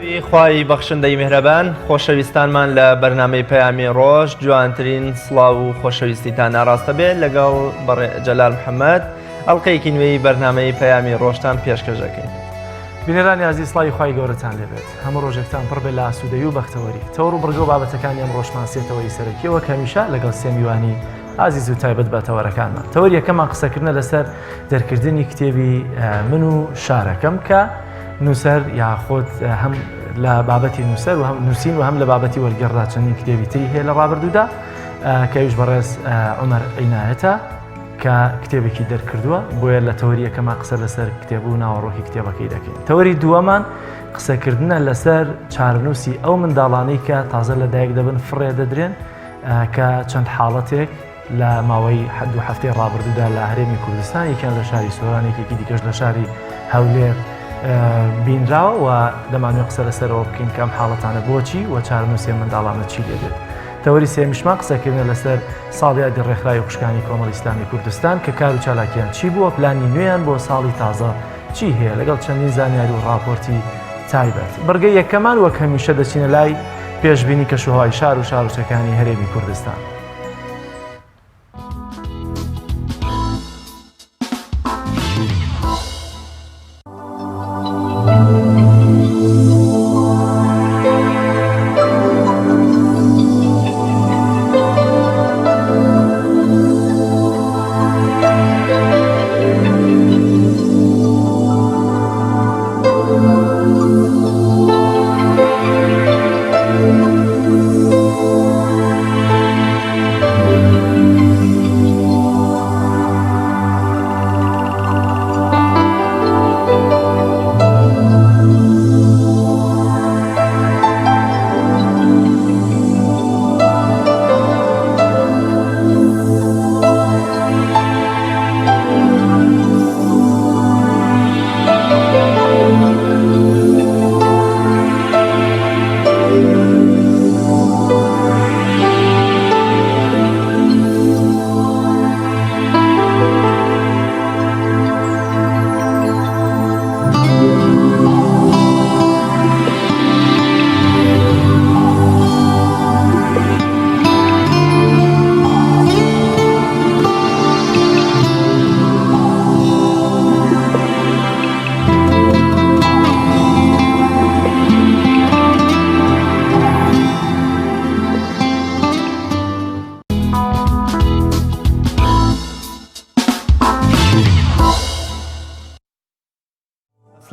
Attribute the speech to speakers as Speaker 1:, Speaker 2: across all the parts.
Speaker 1: خوای بەخشندەی میهرەبان خۆشەویستانمان لە بەرنامەی پەیامی ڕۆژ جوانترین سڵاو و خۆشەویستیتان ناڕاستە بێت لەگەڵ جەلال محەممەد ئەڵلقەیەکی نوێی بەرنامەی پەیامی ڕۆژتان پێشکەشەکەین.
Speaker 2: بینەرانی عزیز سڵاوی خوای گەورەتان لێبێت. هەموو ڕۆژێکتان پڕ بێ لە ئاسوودەیی و بەختەوەری تەور و بڕگە و بابەتەکانی ئەم ڕۆژماسیێتەوەی سەرەکیەوە کەمیشە لەگەڵ سێ میوانی عزیز و تایبەت بە تەوەرەکانمان. تەوەر یەکەمان قسەکردنە لەسەر دەرکردنی کتێبی من و شارەکەم کە نووسەر یاخۆت هەم لە بابەتی نووسەر و هەم نووسین و هەم لە بابەتی وەرگێڕدا چەندین کتێبی تری هەیە لە ڕابردوودا کەویش بەڕێز عومەر عینایەتە کە کتێبێکی دەرکردووە بۆیە لە تەوەری یەکەمان قسە لەسەر کتێب و ناوەڕۆکی کتێبەکەی دەکەین. تەوەری دووەمان قسەکردنە لەسەر چارەنووسی ئەو منداڵانەی کە تازە لە دایک دەبن فڕێ دەدرێن کە چەند حاڵەتێک لە ماوەی دوو هەفتەی ڕابردوودا لە هەرێمی کوردستان یەکیان لە شاری سۆران یەکێکی دیکەش لە شاری هەولێر بینراوە و دەمانوێت قسە لەسەرەوە بکەین کەم حاڵەتانە بۆچی و چارەنووسی منداڵانە چی لێدێت. تەوەری سێمیشمان قسەکردنە لەسەر ساڵیادی ڕێکخراوی خوشکانی کۆمەڵی ئیسلامی کوردستان کە کار و چالاکیان چی بووە پلانی نوێیان بۆ ساڵی تازە چی هەیە لەگەڵ چەندین زانیاری و ڕاپۆرتی تایبەت. بەرگەی یەکەمان وەک هەمیشە دەچینە لای پێشبینی کەشوهەوای شار و شارۆچەکانی هەرێمی کوردستان.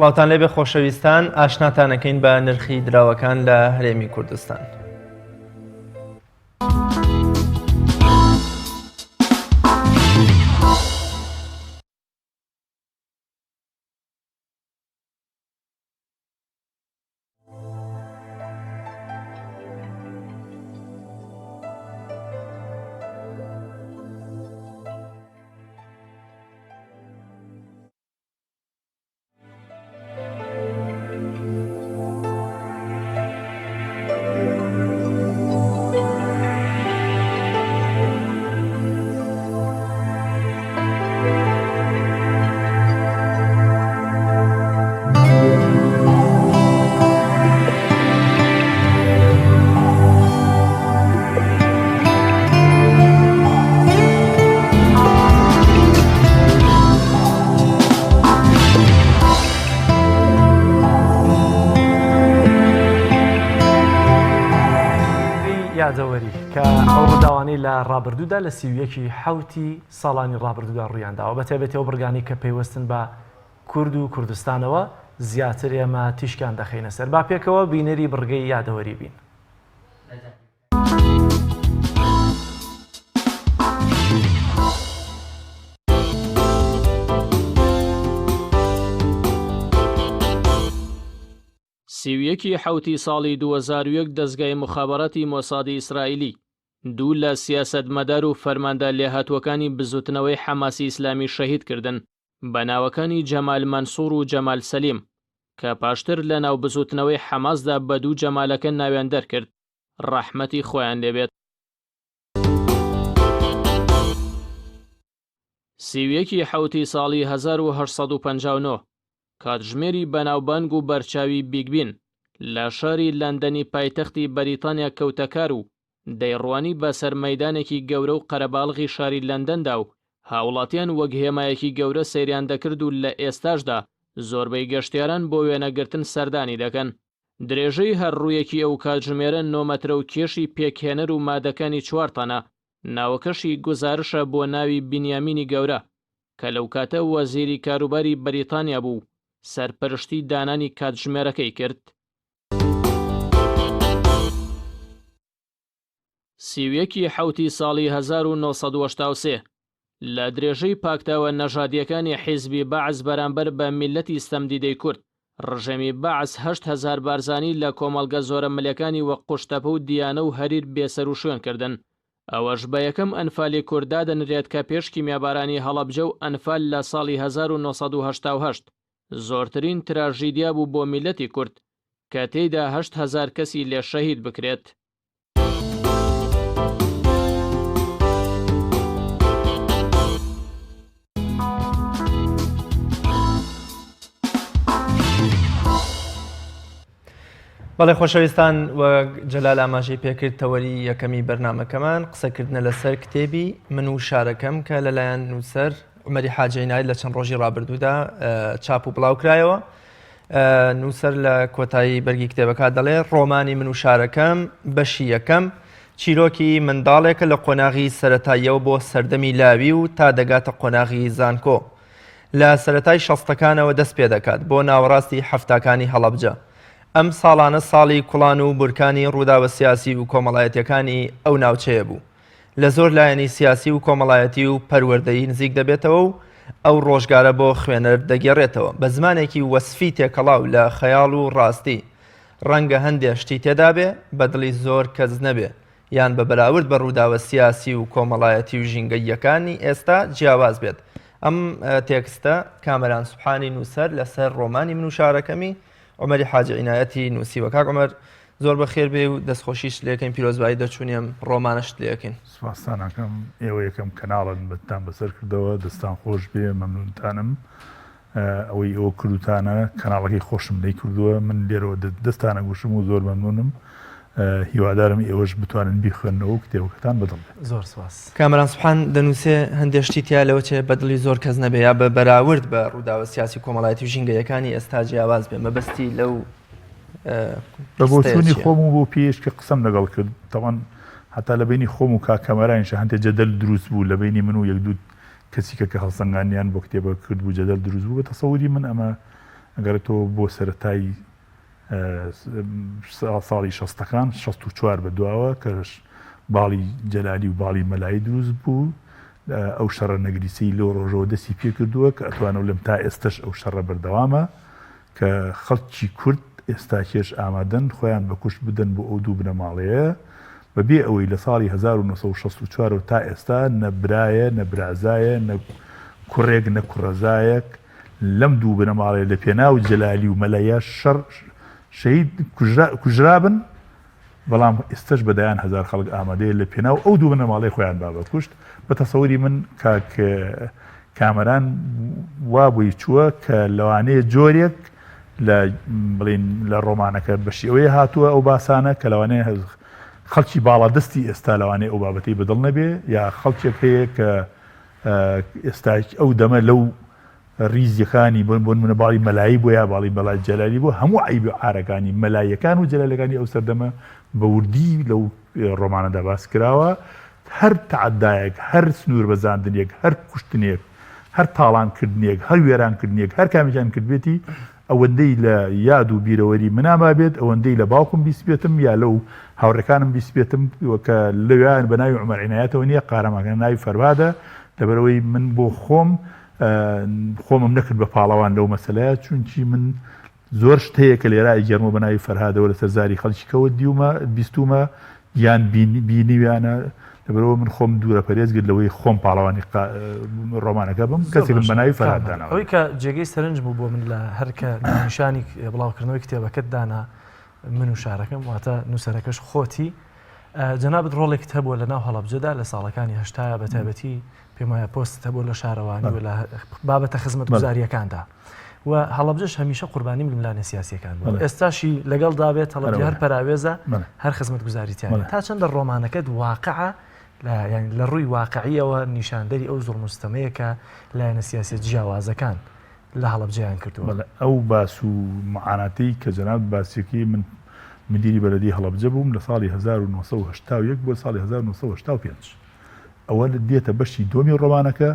Speaker 1: سڵاوتان لێبێ خۆشەویستان ئاشناتانەکەین بە نرخی دراوەکان لە هەرێمی کوردستان.
Speaker 2: یادەوەری کە ئەو ڕووداوانەی لە ڕابردوودا لە 31 ساڵانی ڕابردوودا ڕوویانداوە بە تایبەتەوە بڕگانی کە پەیوەستن بە کورد و کوردستانەوە زیاتر ئێمە تیشکان دەخینە سەر. با پێکەوە بینەری بڕگەی یادەوەری بین.
Speaker 3: سیویەکی حوتی ساڵی 2001 دەستگای مخابەڕەتی مۆسادی ئیسرائیلی دوو لە سیاسەتمەدار و فەرماندە لێهاتووەکانی بزوتنەوەی حەماسی ئیسلامی شەهید کردن بە ناوەکانی جەمال مەنسوور و جەمال سەلیم کە پاشتر لە ناو بزوتنەوەی حەماسدا بە دوو جەمالەکە ناویان دەرکرد ڕەحمەتی خۆیان لێبێت. سیویەکی حوتی ساڵی 1959 کاتژمێری بەناوبانگ و بەرچاوی بیگبین لە شاری لەندەنی پایتەختی بەریتانیا کەوتەکار و دەیڕوانی بە سەرمەیدانێکی گەورە و قەرەباڵغی شاری لەندەندا و هاوڵاتیان وەک هێمایەکی گەورە سەیریان دەکرد و لە ئێستاشدا زۆربەی گەشتیاران بۆ وێنەگرتن سەردانی دەکەن. درێژەی هەر ڕوویەکی ئەو کاتژمێرە 9 مەترە و کێشی پێکهێنەر و مادەکانی 4 تەنە. ناوەکەشی گوزارشە بۆ ناوی بینیامینی گەورە کە لەو کاتە وەزیری کاروباری بەریتانیا بوو سەرپەرشتی دانانی کاتژمێرەکەی کرد. سیویەکی حوتی ساڵی 1983 لە درێژەی پاکتاوە نەژادیەکانی حیزبی بەعز بەرامبەر بە میلەتی ستەمدیدەی کورد ڕژێمی بەعز 8,000 بارزانی لە کۆمەڵگە زۆرە ملەکانی وەک قوشتەپە و دیانە و هەریر بێسەر و شوێن کردن. ئەوەش بە یەکەم ئەنفالی کووردا دەنرێت کە پێش کیمیابارانی هەڵەبجە و ئەنفال لە ساڵی 1988 زۆرترین تراژیدیا بوو بۆ میلەتی کورد کە تێیدا 8,000 کەسی لێ شەهید بکرێت.
Speaker 1: بەڵێ خۆشەویستان، وەک جەلال ئاماژەی پێکرد تەوەری یەکەمی بەرنامەکەمان قسەکردنە لەسەر کتێبی من و شارەکەم کە لەلایەن نووسەر عومەری حاجی عینایی لە چەند ڕۆژی ڕابردوودا چاپ و بڵاوکرایەوە. نووسەر لە کۆتایی بەرگی کتێبەکە دەڵێ ڕۆمانی من و شارەکەم بەشی یەکەم چیرۆکی منداڵێکە لە قۆناغی سەرەتاییەوە بۆ سەردەمی لاوی و تا دەگاتە قۆناغی زانکۆ. لە سەرەتای شەستەکانەوە دەست پێ دەکات بۆ ناوەڕاستی هەفتاکانی هەڵەبجە. ئەم ساڵانە ساڵی کوڵان و بورکانی ڕووداوە سیاسی و کۆمەڵایەتیەکانی ئەو ناوچەیە بوو. لە زۆر لایەنی سیاسی و کۆمەڵایەتی و پەروەردەیی نزیک دەبێتەوە و ئەو ڕۆژگارە بۆ خوێنەر دەگێڕێتەوە بە زمانێکی وەسفی تێکەڵاو لە خەیاڵ و ڕاستی. ڕەنگە هەندێک شتی تێدا بێ بە دڵی زۆر کەس نەبێ یان بە بەراورد بە ڕووداوە سیاسی و کۆمەڵایەتی و ژینگەییەکانی ئێستا جیاواز بێت. ئەم تێکستە کامەران سوبحانی نووسەر لەسەر ڕۆمانی من و شارەکەمی عومەری حاجی عینایەتی نووسیوە. کاک عومەر زۆر بەخێر بێ و دەستخۆشیش لێکەین، پیرۆزبایی دەچوونیم ڕۆمانشت لێکەین.
Speaker 4: سوپاسدانەکەم ئێوە یەکەم کەناڵن بەتان بەسەر کردەوە، دەستان خۆش بێ، مەمنونتانم ئەوەی ئەوە کردوتانە کەناڵەکەی خۆشم لێی کردووە، من لێرەوە دەستانە گوشم و زۆر مەمنونم. هیوادارم ئێوەش بتوانن بیخوێنەوە و کتێبەکەتان بەدڵ بێت.
Speaker 2: زۆر سپاس.
Speaker 1: کامەران سوبحان دەنووسێ هەندێک شتی تیا لەوە چێ بە دڵی زۆر کەس نەبێ یا بە بەراورد بە ڕووداوە سیاسی و کۆمەڵایەتی و ژینگەیەکانی ئێستا جیاواز بێ. مەبەستی لەو
Speaker 4: بە بۆچوونی خۆم و بۆ پێش کە قسەم لەگەڵ کرد تەوان هەتا لە بینی خۆم و کاکەمەرانیش هەندێک جەدەل دروست بوو لە بینی من و یەک دوو کەسیکە کە هەڵسەنگانیان بۆ کتێبە کرد بوو جەدەل دروست بوو. بە تەسەووری من ئەمە ئەگەر تۆ بۆ سەرەتای ساڵی 64 بەدواوە کەش باڵی جەلالی و باڵی مەلایی دروست بوو، ئەو شەڕە نەگریسی لەو ڕۆژەوە دەستی پێ کردووە کە ئەتوانەوە لەم تا ئێستش ئەو شەڕە بەردەوامە کە خەڵکی کورد ئێستا کێش ئامادەن خۆیان بە کوشت بدەن بۆ ئەو دوو بنەماڵەیە بەبێ ئەوەی لە ساڵی 1964 تا ئێستا نەبرایە نەبرازایە نە کوڕێک نە کوڕەزایەک لەم دوو بنەماڵەیە لە پێناو جەلالی و مەلایە شەڕ شەهید کوژرابن، بەڵام ئێستش بەدایان هەزار خەڵک ئامادەیە لە پێناو ئەو دوو بنەماڵەی خۆیان بابە کوشت. بە تەسەووری من کاک کامەران وا بووی چووە کە لەوانەیە جۆرێک بڵین لە ڕۆمانەکە بەشی ئەوەیە هاتووە ئەو باسانە کە لەوانەیە خەڵکی باڵا دەستی ئێستا لەوانەیە ئەو بابەتەی بەدڵ نەبێ یا خەڵکێک هەیە کە ئێستا ئەو دەمە لەو ریزیەکانی بۆن منە باڵی مەلایی بۆ یا باڵی بەڵای جەلالی بۆ هەموو عیب و عارەکانی مەلایەکان و جەلالەکانی ئەو سەردەمە بە وردی لەو ڕۆمانەدا باس کراوە. هەر تەعەدایەک، هەر سنوور بەزاندنێک، هەر کوشتنێک، هەر تاڵانکردنێک، هەر وێرانکردنێک، هەر کامێکیان کردبێتی ئەوەندەی لە یاد و بیرەوەری مناما بێت، ئەوەندەی لە باوکم بیسپێتم یا لەو هاوڕەکانم بیسپێتم کە لەویان بە ناوی عومەر عینایەتەوە نییە، قارەماکە ناوی فەربادە، لەبەرەوەی من بۆ خۆمم نەکرد بە پاڵەوان لەو مەسەلەیە، چونکی من زۆر شت هەیە کە لێرە ئەیگەڕمەوە بە ناوی فەرهادەوە لەسەر زاری خەڵکی کەوە بیستومە یان بینیویانە، لەبەرەوە من خۆم دوورە پەرێزگرت لەوەی خۆم پاڵەوانی ڕۆمانەکە بم کەسێکم بە ناوی فەرهاددانەوە.
Speaker 2: ئەوەی کە جێگەی سەرنج بوو بۆ من لە هەرکە نیشانی بڵاوکردنەوەی کتێبەکەت دانا من و شارەکەم واتە نووسەرەکەش خۆتی جەنابەت ڕۆڵێکت هەبووە لە ناو هەڵەبجەدا لە ساڵەکانی هەشتاە بە تایبەتی پێم وایە پۆست هەبوو لە شارەوانی و لە بابەتە خزمەتگوزاریەکاندا. و هەڵەبجەش هەمیشە قوربانی ململانە سیاسیەکان بوو ئێستاشی لەگەڵ دابێت هەڵەبجە هەر پەراوێزە هەر خزمەت گوزاریتیان تا چەندە ڕۆمانەکەت واقعە لە ڕووی واقعیەوە نیشاندەری ئەو زوڵمستەمەیەکە لایەنە سیاسی جیاوازەکان لە هەڵەبجەیان کردووە.
Speaker 4: ئەو باس و معاناتەی کە جەناب باسیەکەی من مدیری بەلەدی هەڵەبجە بووم لە ساڵی 1970 بۆ ساڵی 1975 ئەوە دێتە بەشی دۆمی ڕۆمانەکە.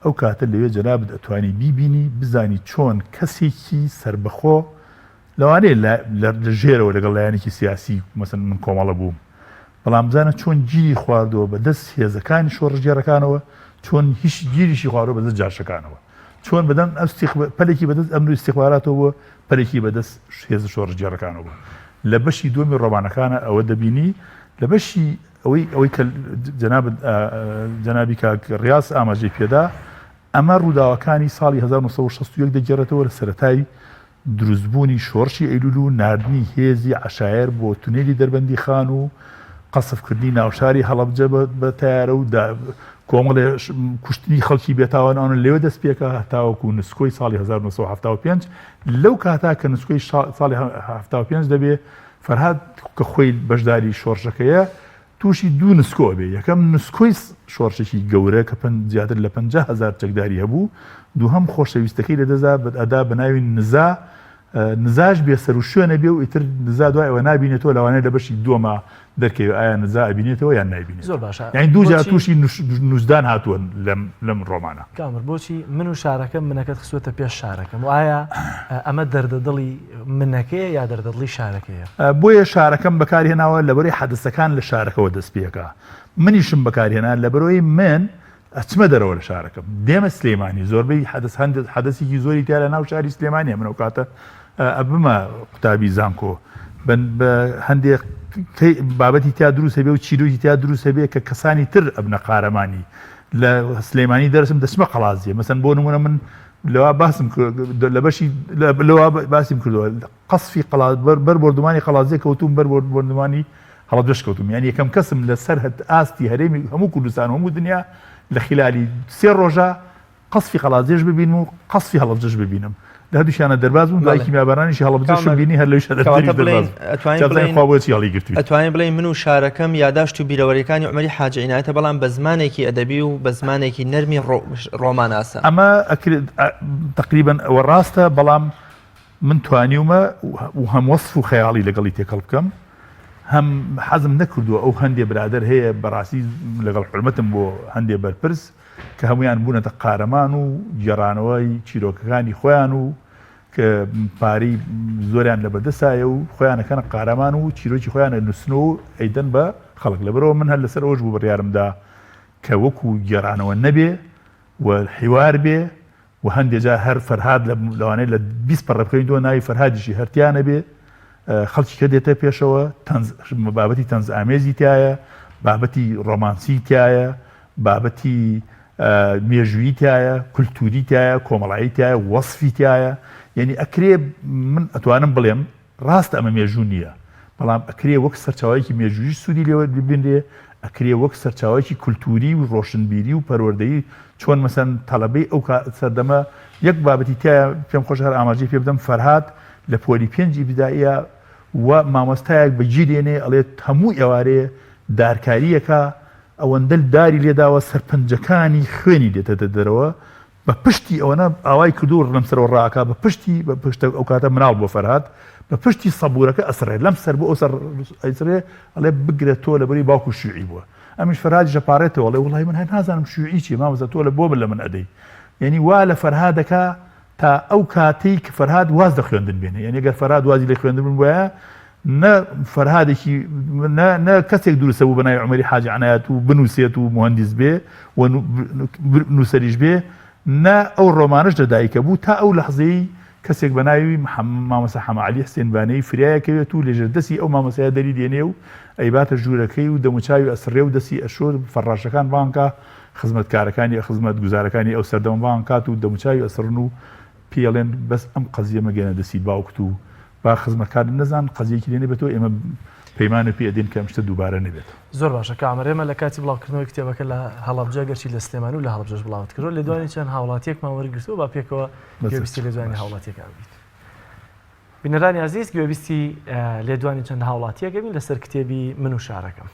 Speaker 4: ئەو کاتە لەوێ جەنابت ئەتوانی بیبینی بزانی چۆن کەسێکی سربەخۆ لەوانەیە لە ژێرەوە لەگەڵ لایەنێکی سیاسی مەسەن من کۆمەڵە بووم، بەڵام بزانە چۆن گیری خواردەوە بەدەست هێزەکانی شۆڕژێرەکانەوە، چۆن هیچ گیریشی خواردەوە بەدەست جاشەکانەوە، چۆن بەدەم پەلێکی بەدەست ئەمن و استیخباراتەوە پەلێکی بەدەست هێز شۆڕژێرەکانەوە. لە بەشی دۆمی ڕۆمانەکانە ئەوە دەبینی، لە بەشی ئەوەی کە جەنابی کاک ڕیاس ئاماژەی پێدا ئەمە ڕووداوەکانی ساڵی 1960 دەگێڕێتەوە لە سەرەتای دروستبوونی شۆڕشی ئەیلول و ناردنی هێزی عەشایر بۆ تونێلی دەربەندی خان و قەسفکردنی ناوشاری هەڵەبجە بە تایارە و کۆمەڵێ کوشتنی خەڵکی بێتاوانان لێوە دەست پێکە هەتاوەکو نسکۆی ساڵی 1975 لەو کاتا کە نسکۆی ساڵی 75 دەبێ فەرهاد کە خۆی بەشداری شۆڕشەکەیە تووشی دوو نسکۆ بێ. یەکەم نسکۆی شۆڕشێکی گەورە کە زیاتر لە 50,000 چەکداری هەبوو، دووهەم خۆشەویستەکەی لەدەدا ئەدا بەناوی نزاش بێ سەر و شوێنە بێ و ئیتر نزا دوای ئەوە نبینێتەوە لەوانەیە لە بەشی دووەمە دەرکەوێت ئایا نزا ئەبینێتەوە یان نایبینێت.
Speaker 2: زۆر باشە.
Speaker 4: یعنی دووجار تووشی نووسدان هاتووە لەم ڕۆمانە.
Speaker 2: کامر بۆچی من و شارەکەم منەکەت خسوەتە پێش شارەکەم و ئایا ئەمە دەردەدڵی منەکەیە یا دەردەدڵی شارەکەیە؟
Speaker 4: بۆیە شارەکەم بەکارهێناوە لەبەرەوەی حەدەسەکان لە شارەکەەوە دەست پێکە. منیشم بەکارهێنا لەبەرەوەی من ئەچمە دەرەوە لە شارەکەم دێمە سلێمانی زۆربەی حەدەسێکی زۆری تیا لە ناو شاری سلێمانیە منەوە کاتە ئەبمە قوتابی زانکۆ بە هەندێک بابەتی تیا دروست هەبێ و چیرۆکی تیا دروست هەبێ کە کەسانی تر ئەبنە قارەمانی لە سلێمانی دەرسم دەچمە قەڵازیە. مەسەن بۆ نمونە من لەوا باسم لە بەشی لەوا باسیم کردووە قەسفی بەر بردومانی قەڵازیە کەوتوم بەر بردومانی هەڵەبجەش کەوتوم. یعنی یەکەم کەسم لەسەر ئاستی هەرێمی هەموو کوردستان و هەموو دنیا لە خلالی 3 ڕۆژە قەسفی قەڵازیەش ببینم و قەسفی هەڵەبجەش ببینم. لە هەردووشیانە دەرباز بوون دوای کیمیابارانیشی هەڵەبجەش بینی هەر لەویش
Speaker 1: ئەتوانین بڵێن من و شارەکەم یاداشت و بیرەوەریەکانی عومەری حاجە عینایەتە بەڵام بە زمانێکی ئەدەبی و بە زمانێکی نەرمی ڕۆماناسە.
Speaker 4: ئەمە تقریبا ئەوە ڕاستە، بەڵام من توانیومە و هەم وەصف و خەیاڵی لەگەڵی تێکەڵ بکەم، هەم حەزم نەکردووە ئەو هەندێ برادەر هەیە بەڕاستی لەگەڵ حرمەتم بۆ هەندێ بەرپرس کە هەمویان بوونەتە قارەمان و گێڕانەوەی چیرۆکەکانی خۆیان و کە پارەی زۆریان لە بەردەسایە و خۆیانەکەنە قارەمان و چیرۆکی خۆیانە نووسن و ئەیدەن بە خەڵک. لەبەرەوە من هەر لەسەر ئەوش بوو بڕیارمدا کە وەکو گێڕانەوە نەبێ و حیوار بێ و هەندێک جار هەر فەرهاد لەوانەیە لە 20 پەڕە بکەینەوە ناوی فەرهادیشی هەرتیانە بێ، خەڵکی کە دێتە پێشەوە بابەتی تەنز ئامێزی تایە، بابەتی ڕۆمانسی تایە، بابەتی مێژووی تایە، کولتوری تایە، کۆمەڵایی تایە، وەصفی تایە. یعنی ئەکرێ من ئەتوانم بڵێم ڕاستە ئەمە مێژوو نییە، بەڵام ئەکرێ وەک سەرچاوایەکی مێژوویی سوودی لێوە ببینرێ، ئەکرێ وەک سەرچاوایەکی کولتوری و ڕۆشنبیری و پەروەردەیی چۆن مەسەن تەڵەبەی ئەو سەردەمە یەک بابەتی تایە پێم خۆش هەر ئاماژەی پێ بدەم. فەرهاد لە پۆلی 5 ئیبتیدائیە و مامۆستایەک بەگیرێنێ ئەڵێت هەموو ئێوارەیە دارکاریەکە ئەوەندە داری لێداوە سەرپەنجەکانی خوێنی دێتە دەرەوە بە پشتی ئەوەنە ئاوای کردو لەمسەرەوە ڕاکە بە پشتی ئەو کاتە مناڵ بۆ فەرهاد بە پشتی سەبورەکە ئەسڕێ لەم سەر بۆ ئەو سەر ئەیسرێ ئەڵێ بگرێت تۆ لەبەری باوکو شیوعی بووە. ئەمیش فەرهادی ژەپارێتەوە ئەڵێ وڵای من هەر نازانم شیوعی چی مامۆستا تۆ لە بۆ لە من ئەدەی. یعنی وا لە فەرهادەکە تا ئەو کاتەی کە فەرهاد واز دە خوێندن بێنێ. یعنی ئەگەر فەرهاد وازی لە خوێندن وایە نە فەرهادێکی نە کەسێک دروستە بوو بەناوی عومەری حاجە عنایەت و بنووسێت و مهندس بێ و نووسەریش بێ، نە ئەو ڕۆمانش لەدایکە بوو تا ئەو لەحزەی کەسێک بەناوی مامۆستا حەمەعەلی حسێنبانەی فریایەکەوێت و لێژێر دەستی ئەو مامۆستایە دەری دێنێ و ئەیباتە ژوورەکەی و دەموچاوی ئەسڕێ و دەستی ئەشۆر فەڕاشەکان بانکە خزمەتکارەکانی خزمەت گوزارەکانی ئەو سەردەمە بانکات و دەموچاوی ئەسڕن و پێڵێن بەس ئەم قەزیە مەگەنە دەستی باوکت و با خزمەتکار نەزان قەزیەکی لێنێ بێتەوە ئێمە پەیمانە پێ ئەدەین کە شتە دووبارە نەبێت.
Speaker 2: زۆر باشە کامەر ئێمە لە کاتی بڵاوکردنەوەی کتێبەکە لە هەڵەبجە گەرچی لە سلێمانی و لە هەڵەبجەش بڵاوت کردەوە لە دوانی چەند هاوڵاتیەکمان وەرگرتووە با پێکەوە گوێبیستی لە دوانی هاوڵاتیەکان بیت. بینەرانی عزیز گوێبیستی لێ دوانی چەند هاوڵاتیەکە بین لەسەر کتێبی من و شارەکەم.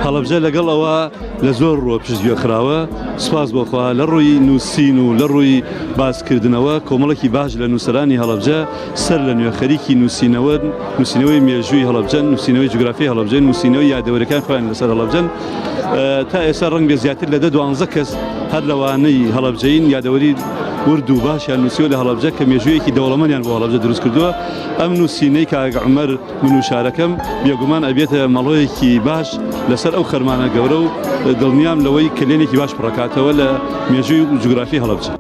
Speaker 5: هەڵەبجە لەگەڵ ئەوە لە زۆر ڕۆ پشتگوێ خراوە سوپاس بۆخوا لە ڕووی نووسین و لە ڕووی باسکردنەوە کۆمەڵێکی باش لە نووسەرانی هەڵەبجە سەر لە نوێ خەریکی نووسینەوەی مێژووی هەڵەبجەن نووسینەوەی جوگرافی هەڵەبجەن نووسینەوەی یادەوەرەکان خۆیان لەسەر هەڵەبجەن تا ئێستا ڕەنگ بێ زیاتر لە 12 کەس هەر لەوانەی هەڵەبجەین یادەوەری ورد و باشیان نووسیوە لە هەڵەبجە کە مێژوویەکی دەوڵەمەندیان بۆ هەڵەبجە دروست کردووە ئەم نووسینەی کاک عومەر من و شارەکەم بێگومان ئەبێتە مەڵۆیەکی باش لەسەر ئەو خەرمانە گەورە و دڵنیام لەوەی کلێنێکی باش پڕکاتەوە لە مێژووی و جوگرافی هەڵەبجە.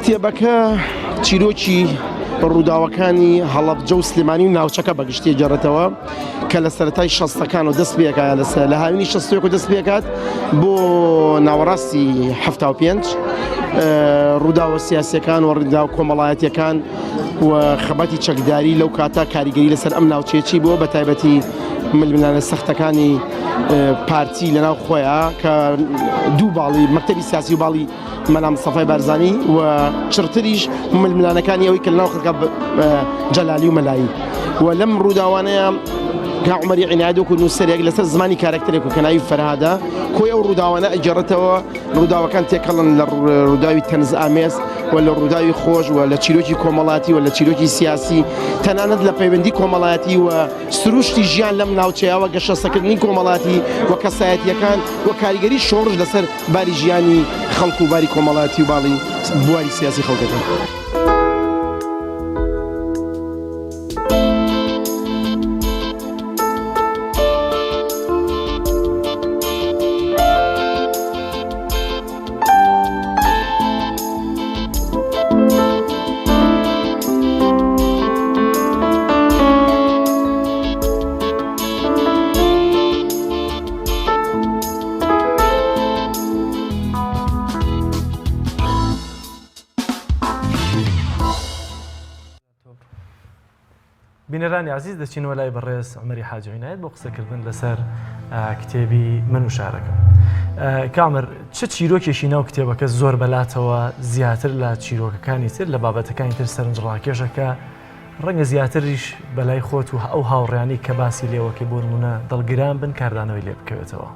Speaker 6: کتێبەکە چیرۆکی ڕووداوەکانی هەڵەبجە و سلێمانی و ناوچەکە بەگشتی جێڕێتەوە کە لە سەرەتای 60ەکان و دەست پێکات لە هاوینی 60 و دەست پێکات بۆ ناوەڕاستی 75 ڕووداوە سیاسیەکان و ڕووداوە کۆمەڵایەتیەکان و خەبەتی چەکداری لەو کاتا کاریگەری لەسەر ئەم ناوچێکی بۆ بە تایبەتی ململانە سەختەکانی پارتی لەناو خۆیان کە دوو باڵی مەکتەبی سیاسی و باڵی مەلا مستەفای بارزانی و چرتریش ململانەکانی ئەوەی کە لەناو خەڵکە جەلالی و مەلایی و لەم ڕووداوانەیە کە عومەری عنایەت وەکو نووسەرێک لەسەر زمانی کارکتەرێک و کەناوی فەرهادە کۆی ئەو ڕووداوانە ئەجێڕێتەوە ڕووداوەکان تێکەڵن لە ڕووداوی تەنز ئامێز و لە ڕووداوی خۆش و لە چیرۆکی کۆمەڵاتی و لە چیرۆکی سیاسی تەنانەت لە پەیوەندی کۆمەڵایەتی و سروشتی ژیان لەم ناوچەیەوە گەشەسەکردنی کۆمەڵاتی و کەسایەتیەکان و کاریگەری شۆڕش لەسەر باری ژیانی خەڵک و باری کۆمەڵایەتی و باڵی بواری سیاسی خەڵکەکان.
Speaker 2: بینەرانی عزیز دەچینەوە لای بەڕێز عومەری حاجی عنایەت بۆ قسەکردن لەسەر کتێبی من و شارەکەم. کامر چه چیرۆکێکی ناو کتێبەکە زۆر بەلاتەوە زیاتر لە چیرۆکەکانی تر لە بابەتەکانی تر سەرنجڕاکێشەکە ڕەنگە زیاتریش بەلای خۆت و ئەو هاوڕێیانی کە باسی لێوەکە بۆ نمونە دڵگران بن کاردانەوەی لێ بکەوێتەوە.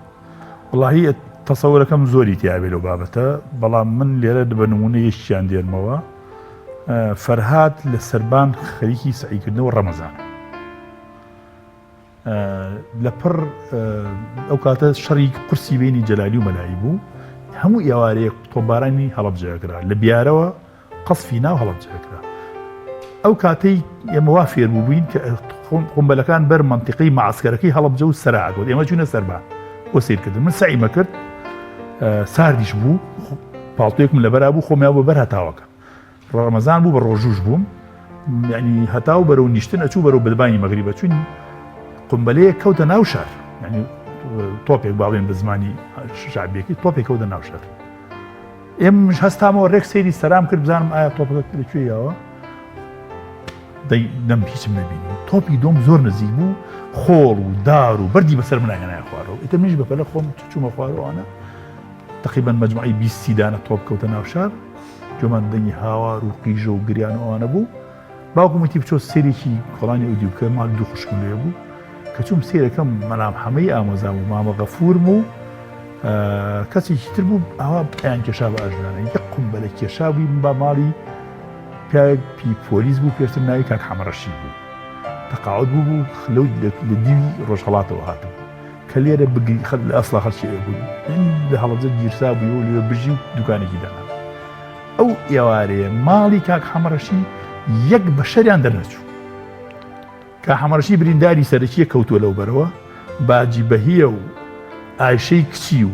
Speaker 4: وڵاهی تەسەورەکەم زۆری تیاابێ لەو بابەتە بەڵام من لێرە بە نمونە یەکیان دێنمەوە فەرهاد لە سەربان خەریکی سعیکردنەوە ڕەمەزان لە پڕ ئەو کاتە شەڕی قورسی بینی جەلالی و مەلایی بوو هەموو ئێوارەیە تۆمبارانی هەڵەبجەکرا لە بیارەوە قەسفی ناو هەڵەبجەکرا ئەو کاتەی ئێمە وا فێر بووبووین کە قمبەلەکان بەر منتیقی معسکەرەکەی هەڵەبجە و سەراعەوە ئێمە چوونە سەربا بۆ سیرکردن من سعیمە کرد ساردیش بوو پاڵتوێکم لەبەرا بوو خۆمیان بۆ بەر هەتاوەکە ڕەمەزان بوو بە ڕۆژوش بووم یعنی هەتاو بەرەو نیشتن ئەچوو بەرەو بەدبانی مەغریبە چوین قمبەلەیە کەوتە ناو شار یعنی تۆپێک باڵێن بە زمانی شعبیەکەی تۆپێک کەوتە ناو شار ئێمەش هەستامەوە ڕێک سەیری سەرام کرد بزانم ئایا تۆپەکە لەکوێیەوە دەم هیچم نەبینی تۆپی دۆم زۆر نزیک بوو خۆڵ و دار و بەردی بەسەر منایەنای خوارەوە ئیتر منیش بەپەلە خۆم چوومە خوارەوەوانە تقریبا مجموعی 20 دانە تۆپ کەوتە ناو شار جۆمان دەنگی هاوار و قیژە و گریانەوەوانە بوو باوکم وتی بچۆ سێرێکی کۆڵانی ئەو دیوکە ماڵ دوو خوشکم لێ بوو کە چوم سێرەکەم مەلام هەمەی ئامۆزام و مامە غەفوورم و کەسێکی تر بوو ئاوا پێیان کێشا بە ئاژنانە یەک قمبەلە کێشا بووی با ماڵی پیاوێکی پۆلیس بوو پێشتر ناوی کاک حەمەڕەشید بوو تەقاعد بوو لەو لە دیوی ڕۆژهەڵاتەوە هاتبوو کە لێرە لە ئەسڵا خەڵکی بوو لە هەڵەبجە گیرسا بووی و لێ بژی و دوکانێکی دانا ئەو ئێوارەیە ماڵی کاک حەمەڕەشید یەک بە شەریان دەرنەچوو کە حەمەڕەشید برینداری سەرەکیە کەوتووە لەو بەرەوە باجی بەهیە و ئایشەی کچی و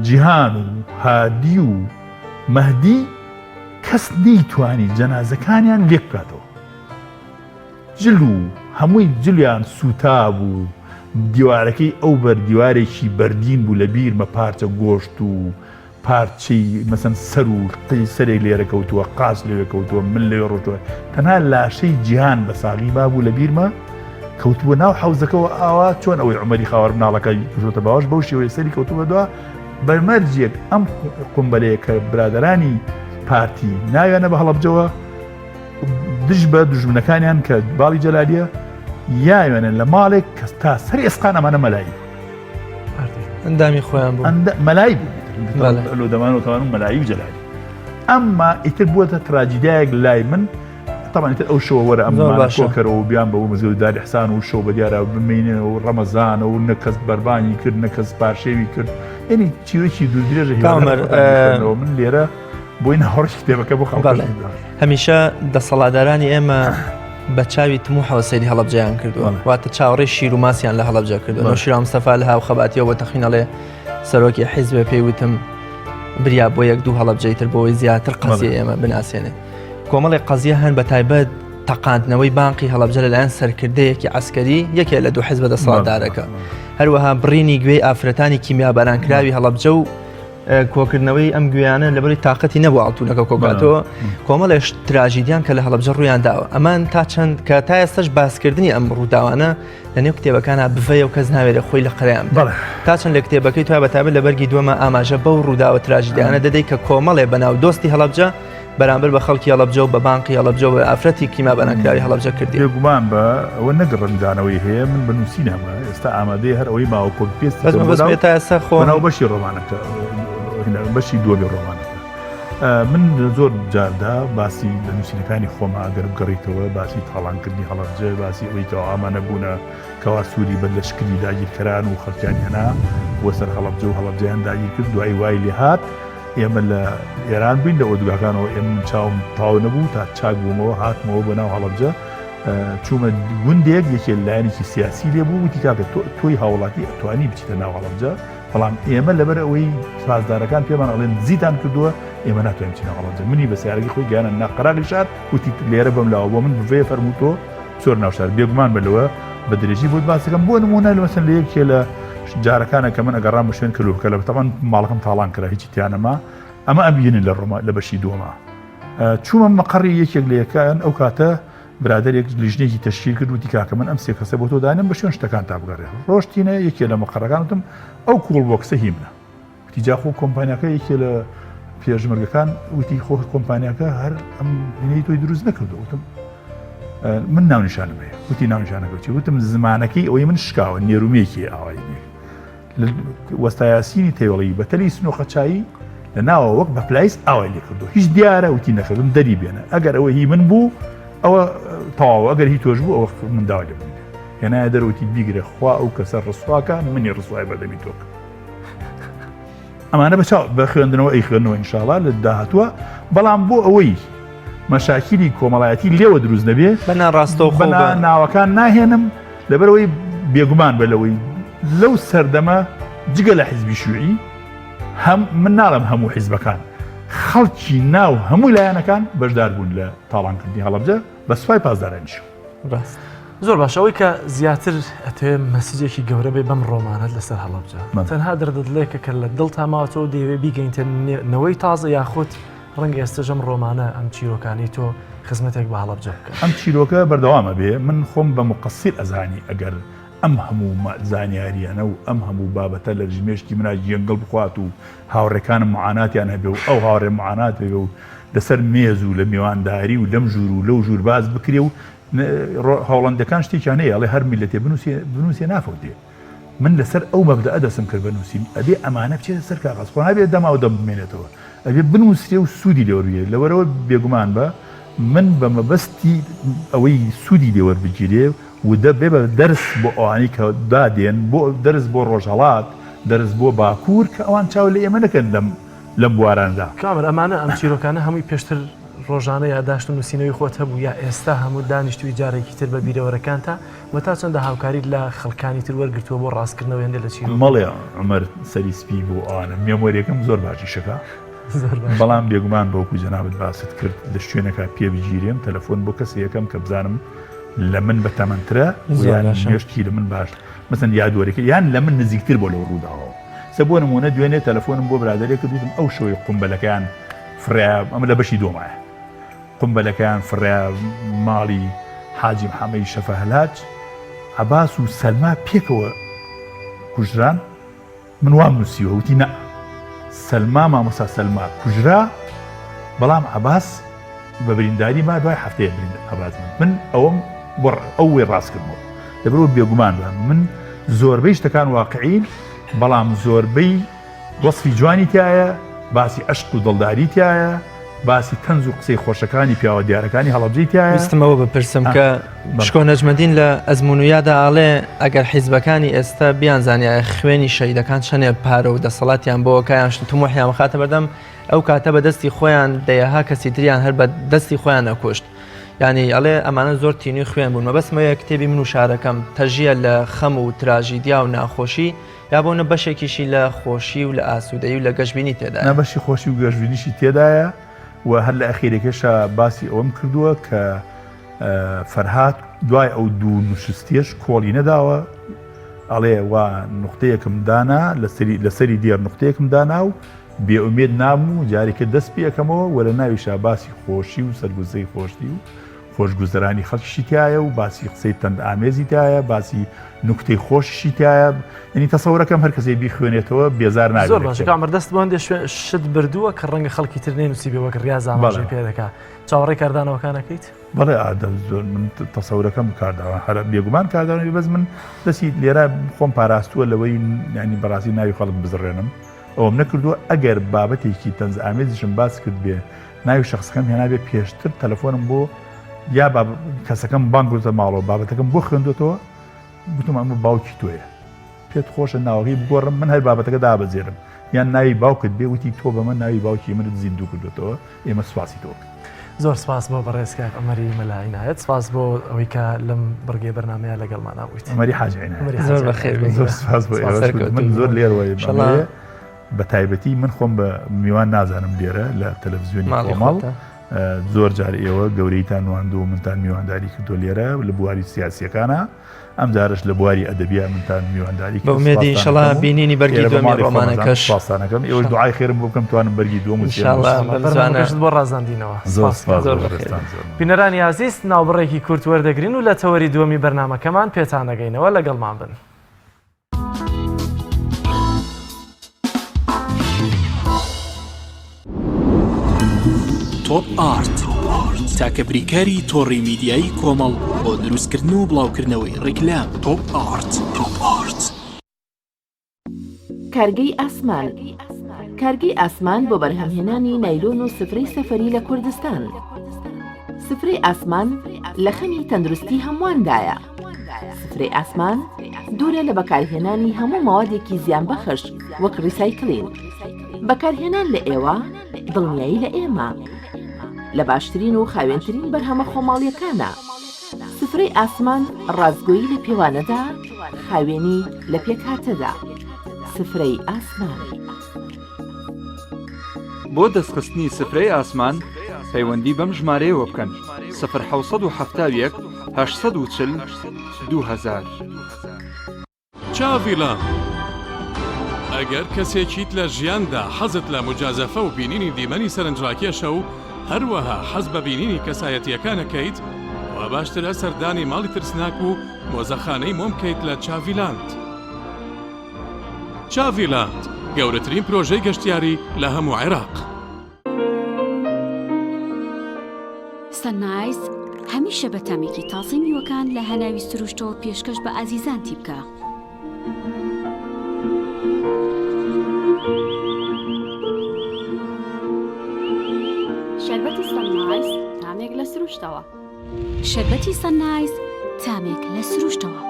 Speaker 4: جیهان و هادی و مەهدی کەس نەیتوانی جەنازەکانیان لێک بکاتەوە جل و هەمووی جلیان سوتا بوو دیوارەکەی ئەو بەر دیوارێکی بەردین بوو لە بیرمە پارچە گۆشت و پارچەی مەسەن سەر و سەرێک لێرە کەوتووە قاچ لێوێ کەوتووە من لێوێ ڕۆتووە تەنها لاشەی جیهان بە ساغی بابوو لە بیرمە کەوتووە ناو حەوزەکەەوە ئاوا چۆن ئەوەی عومەری خاوەر مناڵەکەی کردوتە باوەش بەو شێوەیە سەری کەوتووە دووە بەرمەرجێک ئەم قمبەلەیە کە برادەرانی پارتی ناوێنە بە هەڵەبجەوە دژ بە دوژمنەکانیان کە باڵی جەلالیە یاوێنن لە ماڵێک کە تا سەر ئێسقان ئەمانە مەلایی
Speaker 1: ئەندامی خۆیان بوو
Speaker 4: مەلایی بوو لۆ دەمانەوەتەوان و مەلایی و جەلالی ئەمما ئیتر بووەتە تراجیدایەک لای من طبعا ئیتر ئەو شەوە وەرە ئەممان کۆکەرەوە بیان بەەوە مزگەوت داری حسان و شەو بە دیارە بمینێنە و ڕەمەزانە و نەکەس بەربانی کرد نەکەس پاشێوی کرد یعنی چیرۆکی دوودرێژە من لێرە بۆی ناوەڕۆژ کتێبەکە بۆ خەڵک
Speaker 1: هەمیشە دەسەڵاتدارانی ئێمە بە چاوی تموو حەوسەری هەڵەبجەیان کردووە واتە چاوەڕێی شیر و ماسیان لە هەڵەبجە کردووە نۆشیرا مستەفا لە هاو خەباتیەوە بە تەخینەڵێ سەرۆکی حیزبێ پێی وتم بریا بۆ یەک دوو هەڵەبجەی تر بۆەوەی زیاتر قەزیە ئێمە بناسیێنێ کۆمەڵی قەزیە هەن بە تایبەت تەقاندنەوەی بانقی هەڵەبجە لەلایەن سەرکردەیەکی عسکەری یەکێ لە دوو حیزبە دەسەڵاتدارەکە هەروەها بڕینی گوێی ئافرەتانی کیمیابارانکراوی هەڵەبجە و کۆکردنەوەی ئەم گویانە لەبەری تااقەتی نەبوو ئاڵتونەکە کۆکاتەوە کۆمەڵێش تراژیدیان کە لە هەڵەبجە ڕوویان داوە ئەمان تا چەند کە تا ئێستش باسکردنی ئەم ڕووداوانە لە نێو کتێبەکانە بڤەیە و کەس ناوێت خۆی لە قەرەیان تا چەند لە کتێبەکەی توای بەتابەت لە بەرگی دووەمە ئاماژە بەو ڕووداوە تراژیدیانە دەدەی کە کۆمەڵێ بەناو دۆستی هەڵەبجە بەرامبەر بە خەڵکی هەڵەبجە و بە بانقی هەڵەبجە و ئافرەتی کیمیابارانکراوی هەڵەبجە کردی
Speaker 4: گومان بە ئەوە نەگەڕندانەوەی هەیە من بنووسین هەمە ئێستا ئامادەی هەر ئەوەی ماوە کۆپیست
Speaker 1: تا ئێستا خۆ
Speaker 4: بەشی ڕۆمانەکە بەشی دووەمی ڕۆمانەکە من زۆر جاردا باسی لە نووسینەکانی خۆمە ئەگەر بگەڕیتەوە باسی تاڵانکردنی هەڵەبجە باسی ئەوەی کە ئامانە بوونە کەوا سووری بەر لە شکلی داگیرکەران و خەڵکیان هێنا بۆ سەر هەڵەبجە و هەڵەبجەیان داگیر کرد دوای وای لێ هات ئێمە لە ئێران بووین لە ئۆردوگاکانەوە ئێمە چاوم تاو نەبوو تا چاک بوومەوە هاتمەوە بە ناو هەڵەبجە چوومە گوندێک یەکێ لایەنێکی سیاسی لێ بوو وتی کاکە تۆی هاوڵاتی ئەتوانی بچیتە ناو هەڵەبجە بەڵام ئێمە لەبەر ئەوەی سازدارەکان پێمان ئەڵێن زیتان کردووە ئێمە ناتوانین بچینە هەڵەبجە منی بە سیارەکی خۆی گیانە ناقەراغی شار وتی لێرە بەم لاوە بۆ من بڤێ فەرمووتۆ چۆر ناو شار بێگومان بلەوە بە درێژی بۆت باسەکەم بۆ نمونە لەمەسەن لە یەکێ لە جارەکانە کە من ئەگەڕام بە شوێن کلوکە لە بەتەمان ماڵەکەم تاڵان کرا هیچی تیانەما ئەمە ئەبیێنن لە بەشی دووەمە چوومە مەقڕی یەکێک لە یەکان ئەو کاتە برادێک لیژنێکی تەشکیل کرد وتی کاکە من ئەم سێ کەسە بۆ تۆ دانم بە شوێن شتەکان تا بگەڕێ ڕۆشتینە یەکێ لە مەقڕەکانتم ئەو کوڵ بۆکسە هیمنە وتی جاخۆ کۆمپانیاکە یەکێ لە پێشمەرگەکان وتی خۆ کۆمپانیاکە هەر ئەم هینەی تۆی دروست نەکردو وتم من ناونیشانم هەیە وتی ناونیشانەکەوتی وتم زمانەکەی ئەوەی من شکاوە نێرومێکی ئاوایی وەستایاسینی تێوەڵی بەتەلی سنۆخەچایی لە ناوە وەک بە پلایس ئاوای لێ کردو هیچ دیارە وتی نەکردم دەری بێنە ئەگەر ئەوە هی من بوو ئەوە تەواوە ئەگەر هی تۆش بوو ئەوە من داوا لێ بوو هێنایە دەرەوتی بیگرێ خوا ئەو کەسە ڕسواکە منی ڕسوای بەردەمی تۆکە ئەمانە بە خوێندنەوە ئەی خوێندنەوە ئینشاڵڵا لە داهاتووە بەڵام بۆ ئەوەی مەشاکیلی کۆمەڵایەتی لێوە دروست نەبێ
Speaker 1: بەنا ڕاستەوخۆ
Speaker 4: بەنا ناوەکان ناهێنم لەبەرەوەی بێگومان بە لەوەی لەو سەردەمە جگە لە حیزبی شوعی من ناڵم هەموو حیزبەکان خەڵکی ناو هەموو لایەنەکان بەشدار بوون لە تاڵانکردنی هەڵەبجە بە سوپای پاسدارانیش.
Speaker 1: ڕاست
Speaker 2: زۆر باشەوەی کە زیاتر ئەتێ مەسیجێکی گەورە بێ بەم ڕۆمانەت لەسەر هەڵەبجە تەنها دەردەدلێکە کە لە دڵ تاماوەتەوە دەیەوێ بیگەینتنەوەی تازە یاخود ڕەنگە ئێستاژەم ڕۆمانە ئەم چیرۆکانی تۆ خزمەتێک بە هەڵەبجە بکە.
Speaker 4: ئەم چیرۆکە بەردەوامە بێ من خۆم بە مقەسیر ئەزانی ئەگەر ئەم هەموو زانیاریانە و ئەم هەموو بابەتە لە ژمێشتی مناژ جێنگڵ بخوات و هاوڕێکانم معاناتیان هەبێ و ئەو هاوڕێ معانات بێ و لەسەر مێز و لە میوانداری و لەم ژوور و لەو ژوور باز بکرێ و هاوڵندەکان شتێکیان هەیە ئەڵێ هەر میلەتێ بنووسێ نافەوتێ من لەسەر ئەو مەبدە دەسم کرد بنووسین ئەبێ ئەمانە بچێتە سەر کاغەز خۆ نابێت دەما و دەم بمێنێتەوە ئەبێ بنووسێ و سوودی لێوەربێ لەوەرەوە بێگومان بە من بە مەبەستی ئەوەی سوودی لێوەربگیرێ و دەبێ بە دەرس بۆ ئەوانی کە دادێن بۆ دەرس بۆ ڕۆژهەڵات دەرس بۆ باکوور کە ئەوان چاو لە ئێمە نەکەن لەم بواراندا
Speaker 2: کامل ئەمانە ئەم چیرۆکانە هەمووی پێشتر ڕۆژانە یاداشت و نووسینەوەی خۆت هەبوو یا ئێستا هەموو دانیشتوی جارێکی تر بە بیرەوەرەکان تا تا چەندە هاوکاریت لە خەڵکانی تر وەرگرتووە بۆ ڕاستکردنەوە هێندە لە چیرۆ
Speaker 4: مەڵێ عومەر سەری سپی بۆ ئەوانە مێمۆریەکەم زۆر باشی شەکە بەڵام بێگومان بەوکو جەنابەت باست کرد لە شوێنەکە پێ بگیرێم تەلەفۆن بۆ کەسی یەکەم کە بزانم لە من بە تەمەنترە هێشتی لە من باش مەسەن یادوەرێکی یان لە من نزیکتر بۆ لەو ڕووداوە سە بۆ نمونە دوێنێ تەلەفۆنم بۆ برادەرێکە دوتم ئەو شەوەی قومبەلەکەیان فریا ئەمە لە بەشی دۆمایە قومبەلەکەیان فریا ماڵی حاجی محەممەدی شەفەهەلاج عەباس و سەلما پێکەوە کوژران من وام نووسیوە وتی نە سەلما مامۆستا سەلما کوژرا بەڵام عەباس بە برینداری ما دوای هەفتەیە عەباس من ئەوم بۆ ئەوەی ڕاستکردنەوە لەبەرەوە بێگومان بە من زۆربەی شتەکان واقعین بەڵام زۆربەی وەسفی جوانی تایە باسی عەشق و دڵداری تایە باسی تەنز و قسەی خۆشەکانی پیاوە دیارەکانی هەڵەبجەی تایە
Speaker 1: ویستمەوە بپرسم کە شکۆ نەجمەدین لە ئەزمونویادا ئاڵێ ئەگەر حیزبەکانی ئێستا بیانزانیایە خوێنی شەهیدەکان چەندێ پارە و دەسەڵاتیان بۆ کایان تموحیان بخاتە بەردەم ئەو کاتە بە دەستی خۆیان دەیەها کەسی تریان هەر بە دەستی خۆیان نەکوشت ینی ئەڵێ ئەمانە زۆر تینوی خوێن بوون مەبەستمەوەیە کتێبی من و شارەکەم تەژیە لە خەم و تراژیدیا و ناخۆشی یا بۆنە بەشێکیشی لە خۆشی و لە ئاسوودەی و لە گەشتبینی تێدا
Speaker 4: نەبەشی خۆشی و گەشتبینیشی تێدایە و هەر لە ئەخیرێکێشە باسی ئەوەم کردووە کە فەرهاد دوای ئەو دوو نوشستێش کۆڵی نەداوە ئەڵێ وا نقطەیەکم دانا لەسەری دیار نقطەیەکم دانا و بێئومێد نام و جارێکە دەست پێەکەمەوە وەرە ناویشە باسی خۆشی و سەرگوزەی خۆشی و خۆشگوزەرانی خەڵکیشی تایە و باسی قسەی تەند ئامێزی تایە باسی نکتەی خۆشیشی تایە ینی تەسەورەکەم هەر کەسێ بیخوێنێتەوە بێزار نابێت.
Speaker 2: زۆر باشە کامەردەست بۆندێ شت بردووە کە ڕەنگە خەڵکی تر نێنووسی بێ وەک ڕاز ئاماژەی پێ دەکات چاوەڕێی کاردانەوەکانەکەیت؟
Speaker 4: بەڵێ ئادا زۆر من تەسەورەکەم کارداوە هەر بێگومان کاردانەوەی بەس من دەستی لێرە خۆم پاراستووە لەوەی ینی بەڕاستی ناوی خەڵک بزڕێنم ئەوم نەکردووە ئەگەر بابەتێکی تەنز ئامێزیشم باس کرد بێ ناوی شخصەکەم هێنابێ پێشتر تەلەفۆنم بۆ یا کەسەکەم بانگوتە ماڵەوە بابەتەکەم بۆ خوێندوێتەوە گوتم ئەمە باوکی تۆیە پێت خۆشە ناوەکەی بگۆڕم من هەر بابەتەکە دابەزێرم یان ناوی باوکت بێ وتی تۆ بە من ناوی باوکی منت زیندوو کردوێتەوە ئێمە سوپاسی تۆ
Speaker 2: زۆر سپاس بۆ بەڕێزکار ئەمەری مەلای نایەت سپاس بۆ ئەوەی کە لەم بەرگەی بەرنامەیە لەگەڵمان نابوویت
Speaker 4: ئەمەری حاجی
Speaker 1: زۆر بەخێر
Speaker 4: زۆر سپاس بۆ من زۆر لێرەوەی بە تایبەتی من خۆم بە میوان نازانم لێرە لە تەلەڤیزیۆنی کۆمەڵ زۆر جار ئێوە گەورەیتان نواندو و منتان میوانداری کردو لێرە لە بواری سیاسیەکانە ئەم جارش لە بواری ئەدەبیات منتان میوانداری
Speaker 1: بە ئومێدی ئینشەڵا بینینی بەرگی دووەمی ڕۆمانەکەش
Speaker 4: سپاسانەکەم ئێوە دوعای خێرم بۆ بکەم توانم بەرگی دووەم
Speaker 2: بەرنامەکەشت بۆ ڕازاندینەوە بینەرانی عزیز ناوبڕێکی کورت وەردەگرین و لە تەوەری دووەمی بەرنامەکەمان پێتان دەگەینەوە لەگەڵمان بن.
Speaker 7: تۆپ ئارت تاکە بریکاری تۆڕی میدیایی کۆمەڵ بۆ دروستکردن و بڵاوکردنەوەی ڕیکلام. تۆپ ئارت.
Speaker 8: کارگەی ئاسمان کارگەی ئاسمان بۆ بەرهەمهێنانی نایلۆن و سفرەی سەفەری لە کوردستان. سفرەی ئاسمان لە خەمی تەندروستی هەمواندایە. سفرەی ئاسمان دوورە لە بەکارهێنانی هەموو ماوادێکی زیانبەخش وەک ڕیسایکلین. بەکارهێنان لە ئێوە دڵنیایی لە ئێمە. لە باشترین و خاوێنترین بەرهەمە خۆماڵیەکانە. سفرەی ئاسمان ڕازگۆیی لە پێوانەدا، خاوێنی لە پێکهاتەدا. سفرەی ئاسمان.
Speaker 9: بۆ دەستخستنی سفرەی ئاسمان پەیوەندی بەم ژمارەیەوە بکەن 1970 840 2000.
Speaker 10: چاڤیلان ئەگەر کەسێکیت لە ژیاندا حەزت لە مجازەفە و بینینی دیمەنی سەرنجڕاکێشە و هەروەها حەز بە بینینی کەسایەتیەکانەکەیت و باشترە سەردانی ماڵی ترسناک و مۆزەخانەی مۆم بکەیت لە چاڤیلاند. چاڤیلاند گەورەترین پرۆژەی گەشتیاری لە هەموو عێراق.
Speaker 11: سەنایز هەمیشە بە تەمێکی تازەی میوەکان لە هەناوی سروشتەوە پێشکەش بە ئازیزانتی بکە.
Speaker 12: شەربەتی سەنایز تامێک لە سروشتەوە.
Speaker 11: شەربەتی سەنایز تامێک لە سروشتەوە.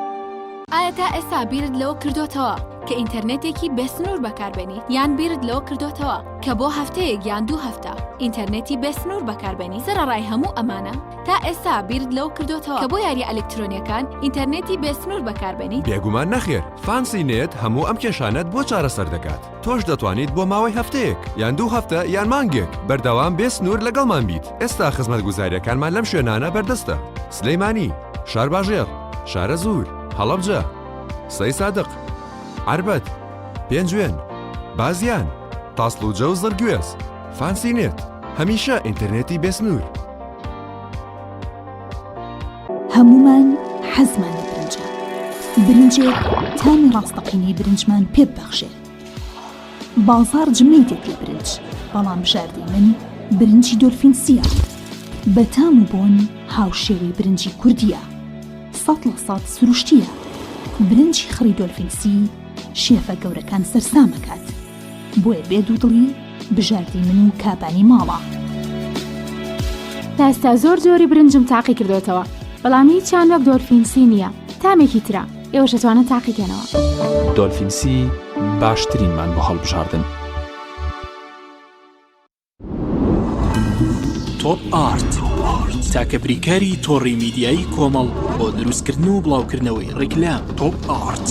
Speaker 12: ئایا تا ئێستا بیرت لەوە کردوتەوە کە ئینتەرنێتێکی بێسنوور بەکاربێنیت یان بیرت لەوە کردوتەوە کە بۆ هەفتەیەک یان 2 هەفتە ئینتەرنێتی بێسنوور بەکاربێنی سەرڕای هەموو ئەمانە؟ تا ئێستا بیرت لەوە کردوتەوە کە بۆ یاری ئەلکترۆنیەکان ئینتەرنێتی بێسنوور بەکاربێنیت؟
Speaker 13: بێگومان نەخێر، فانسی نێت هەموو ئەم کێشانەت بۆ چارەسەر دەکات. تۆش دەتوانیت بۆ ماوەی هەفتەیەک یان 2 هەفتە یان مانگێک بەردەوام بێسنوور لەگەڵمان بیت. ئێستا خزمەتگوزاریەکانمان لەم شوێنانە بەردەستە: سلەیمانی، شار باژێر، شارە زوور، هەڵەبجە، سەی سادق، عربەت، پێنجوێن، بازیان، تاسڵوجە و زەرگوێز. فانسی نێت، هەمیشە ئینتەرنێتی بێسنوور.
Speaker 14: هەمومان حەزمان لە برنجە. برنجێک تامی ڕاستەقینەی برنجمان پێ ببەخشێ. بازار جمەی دێت لە برنج، بەڵام بژاردەی من برنجی دۆلفینسیە. بە تام و بۆن هاوشێوەی برنجی کوردیە. 100% سروشتیە. برنجی خڕی دۆلفینسی شێفە گەورەکان سەرسامەکات. بۆیە بێد و دڵی بژاردەی من و کابانی ماڵە.
Speaker 12: تا ئێستا زۆر جۆری برنجم تاقی کردوتەوە، بەڵام هیچیان وەک دۆلفینسی نییە. تامێکی ترە ئێوەش دەتوانن تاقیکەنەوە.
Speaker 7: دۆلفینسی باشترینمان بۆ هەڵبژاردن. تۆپ ئارت تاکە بریکاری تۆڕی میدیایی کۆمەڵ بۆ دروستکردن و بڵاوکردنەوەی ڕیکلام. تۆپ ئارت.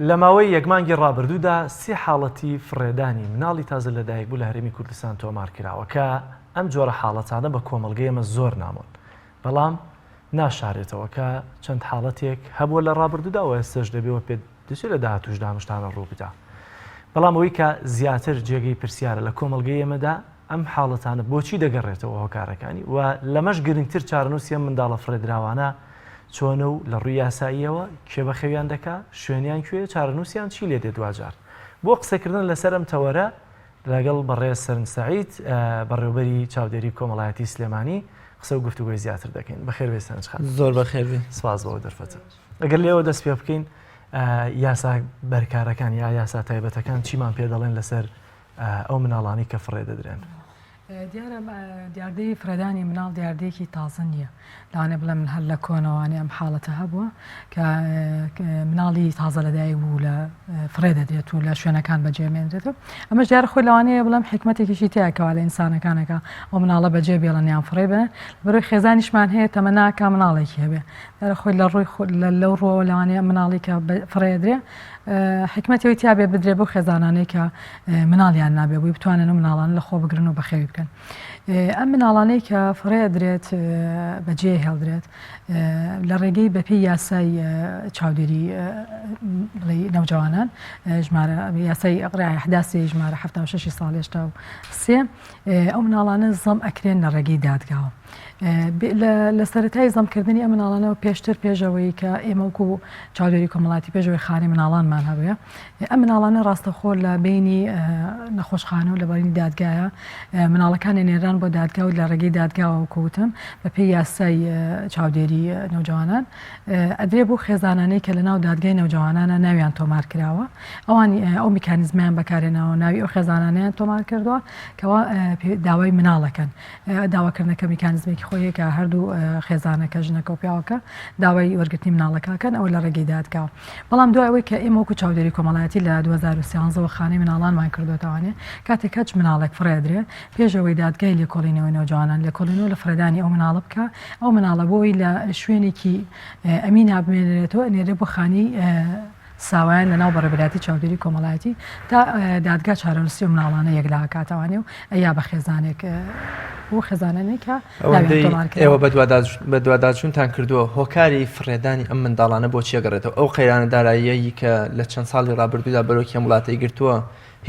Speaker 2: لە ماوەی یەکمانگی ڕابردوودا 3 حاڵەتی فڕێدانی مناڵی تازە لەدایک بوو لە هەرێمی کوردستان تۆمار کراوە کە ئەم جۆرە حاڵەتانە بە کۆمەڵگەی ئەمە زۆر نامۆن، بەڵام ناشارێتەوە کە چەند حاڵەتێک هەبووە لە ڕابردوودا و ئێستش دەبێەوە پێ دەچێت لە داهاتووشدا هەمشتانە ڕوو بدا. بەڵام ئەوەی کە زیاتر جێگەی پرسیارە لە کۆمەڵگەی ئێمەدا ئەم حاڵەتانە بۆچی دەگەڕێتەوە هۆکارەکانی و لەمەش گرنگتر چارەنووسیە منداڵە فڕێدراوانە چۆنە و لە ڕووی یاساییەوە کێ بەخێویان دەکا، شوێنیان کوێ، چارەنووسیان چی لێ دێت دوجار. بۆ قسەکردن لەسەر ئەم تەوەرە لەگەڵ بەڕێز سەرنج سەعید بەڕێوەبەری چاودێری کۆمەڵایەتی سلێمانی قسە و گفتوگۆی زیاتر دەکەین. بەخێر بێ سەرنج خان.
Speaker 1: زۆر بەخێربێ.
Speaker 2: سپاس بەوە دەرفەتە. ئەگەر لێەوە دەست پێ بکەین یاسا بەرکارەکان یا یاسا تایبەتەکان چیمان پێ دەڵێن لەسەر ئەو مناڵانی کە فڕێ دەدرێن؟
Speaker 15: دیارە دیاردەی فرەدانی مناڵ دیاردەیەکی تازە نییە، لەوانێ بڵێ من هەر لە کۆنەوانێ ئەم حاڵەتە هەبووە کە مناڵی تازە لەدایک بوو لە فڕێ دەدرێت و لە شوێنەکان بەجێمێنرێتەوە. ئەمەش دیارە خۆی لەوانەیە بڵێم حکمەتێکیشی تیاکەوە لە ئینسانەکانەکە ئەو مناڵە بەجێ بێڵەنیان فڕێ بێن، بەرەوەی خێزانیشمان هەیە تەمەناکە مناڵێکی هەبێ. دیارە خۆی لە ڕووی لەو ڕۆوە لەوانەیە مناڵی کە فڕێدرێ حکمەتەوەی تیابێ بدرێ بۆ خێزانانەی کە مناڵیان نابێ بووی بتوانن و مناڵان لە خۆ بگرن و بەخێوی بکەن. ئەم مناڵانەی کە فڕێ درێت بەجێ هێڵدرێت لە ڕێگەی بەپێی یاسای چاودێری نەوجوانان ژمارە یاسای ئەقرای حداسی ژمارە 76 ساڵی 83 ئەو مناڵانە زەم ئەکرێن لە ڕێگەی دادگاوە. لە سەرەتای زەمکردنی ئەم مناڵانەوە پێشتر پێشەوەی کە ئێمە وەکو چاودێری کۆمەڵاتی پێشەوەی خانەی مناڵانمان هەبووە، ئەم مناڵانە ڕاستەخۆ لە بینی نەخۆشخانە و لە بەرینی دادگایە مناڵەکانی نێران بۆ دادگا و لە ڕێگەی دادگاوە کەوتم بەپێی یاسای چاودێری نەوجوانان ئەدرێ بۆ خێزانانەی کە لە ناو دادگای نەوجوانانە ناویان تۆمار کراوە، ئەوانی ئەو میکانیزمیان بەکارێنەوە ناوی ئەو خێزانانیان تۆمار کردووە کەوا داوای مناڵەکەن. داواکردنەکە میکانیزمێکی خۆیە کە هەردوو خێزانەکە ژنەکە و پیاوەکە داوای وەرگرتنی مناڵەکەکەن ئەوە لە ڕێگەی دادگاوە بەڵام دوای ئەوەی کە ئێمە وەکو چاودێری کۆمەڵایەتی لە 2013 خانەی مناڵانمان کردوتەوانێ کاتێک کەچ مناڵێک فڕێدرێت پێشەوەی دادگای لێکۆڵینەوەی نەوجوانان لێکۆڵینەوە لە فرەدانی ئەو مناڵە بکە ئەو مناڵە بۆی لە شوێنێکی ئەمین بمێنێتەوە ئەنێرێ بۆ خانی ساوایان لەناو بەڕێبەراتی چاودێری کۆمەڵایەتی تا دادگا چارەنووسی و مناڵانە یەکلاکاتەوانێ و ئەیا بە خێزانێک بۆ خێزانانێکە
Speaker 1: ئێوە بە دوواداچوونتان کردووە هۆکاری فڕێدانی ئەم منداڵانە بۆ چێگەڕێتەوە ئەو قەیرانە داراییەی کە لە چەند ساڵی ڕابردوودا بەرۆکی وڵاتی گرتووە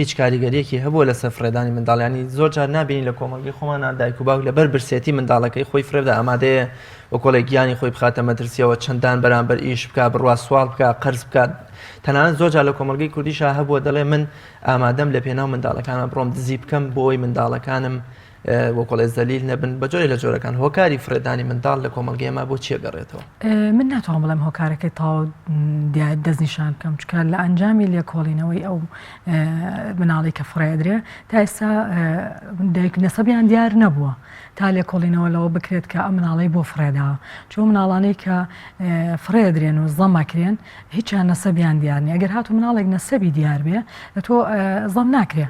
Speaker 1: هیچ کاریگەریەکی هەبووە لەسەر فرێدانی منداڵیانی زۆر جار نبینی لە کۆمەڵگەی خۆمان دایک و باوک لەبەر برسێتی منداڵەکەی خۆی فرێدا ئامادەیە بۆ کۆڵێک گیانی خۆی بخاتە مەترسیەوە چەندان بەرامبەر ئیش بکە بڕوا سوال بکە قەرز بکات تەنانەت زۆر جار لە کۆمەڵگەی کوردیشا هەبووە دەڵێ من ئامادەم لە پێناو منداڵەکانە بڕۆم دزی بکەم بۆی منداڵەکانم بۆ کۆڵێ زەلیل نەبن بە جۆرێ لە جۆرەکان هۆکاری فرێدانی منداڵ لە کۆمەڵگەیەمە بۆ چێگەڕێتەوە
Speaker 15: من ناتوانم بڵێم هۆکارەکەی تاو دەستنیشان بکەم چکە لە ئەنجامی لێکۆڵینەوەی ئەو مناڵی کە فڕێدرێ تا ئێستا دایک نەسەبیان دیار نەبووە تا لێکۆڵینەوە لەوە بکرێت کە ئەم مناڵی بۆ فرێداوە چۆن مناڵانەی کە فرێدرێن و زەمەکرێن هیچیان نەسەبیان دیارنی ئەگەر هاتو مناڵێک نەسەبی دیار بێ لە تۆ زەم ناکرێ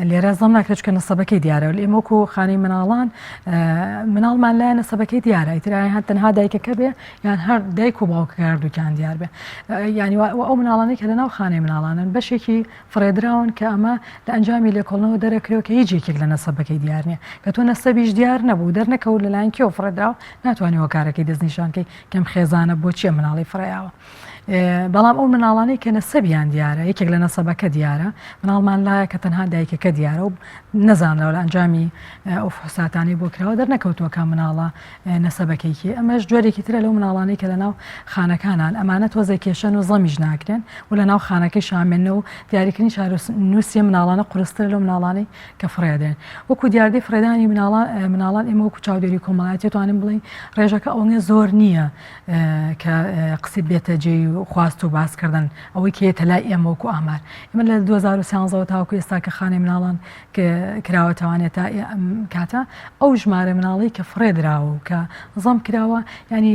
Speaker 15: لێرە زەم ناکرێت چکە نەسەبەکەی دیارە و ئێمەکو خانەی مناڵان مناڵمان لایە نەسەبەکەی دیارە ئیترای هەن تەنها دایکەکە بێ یان هەر دایک و باوکە هەردووکیان دیار بێ ینی ئەو مناڵانەی کە لەناو خانەی مناڵانن بەشێکی فڕێدراون کە ئەمە لە ئەنجامی لێکۆڵنەوە دەرەکرێت کە هیچ یەکێک لە نەسەبەکەی دیار نییە کە تۆ نەسەبیش دیار نەبوو دەرنەکەوت لەلایەن کێوە فڕێدراوە ناتوانانی هۆکارەکەی دەستنیشانکەی کەم خێزانە بۆچیە مناڵی فڕێیاوە بەڵام ئەو مناڵانەی کە نەسەبیان دیارە یەکێک لە نەسەبەکە دیارە مناڵمان لایە کە تەنها دایکەکە دیارە و نەزانراوە لە ئەنجامی ئەو فحوساتانی بۆ کراوە دەرنەکەوتووەکە مناڵە نەسەبەکەیکی ئەمەش جۆرێکی ترە لەو مناڵانەی کە لەناو خانەکانان ئەمانە تۆزە کێشەن و زەمیش ناکرێن و لەناو خانەکەی شامێنە و دیاریکردنی چارەنووسی مناڵانە قورستر لەو مناڵانەی کە فڕێدرێن وەکو دیاردەی فرێدانی مناڵان ئێمە وەکو چاودێری کۆمەڵایەتی توانین بڵین ڕێژەکە ئەوەیە زۆر نییە کە قسەی بێتە جێی و خواست و باسکردن ئەوەی کێتە لای ئێمە وەکو ئامار ئێمە لە 2013 تاوەکو ئێستا کە خانەی مناڵان کراوەتەوانێت تا کاتە ئەو ژمارە مناڵی کە فڕێدراوە و کە زەم کراوە ینی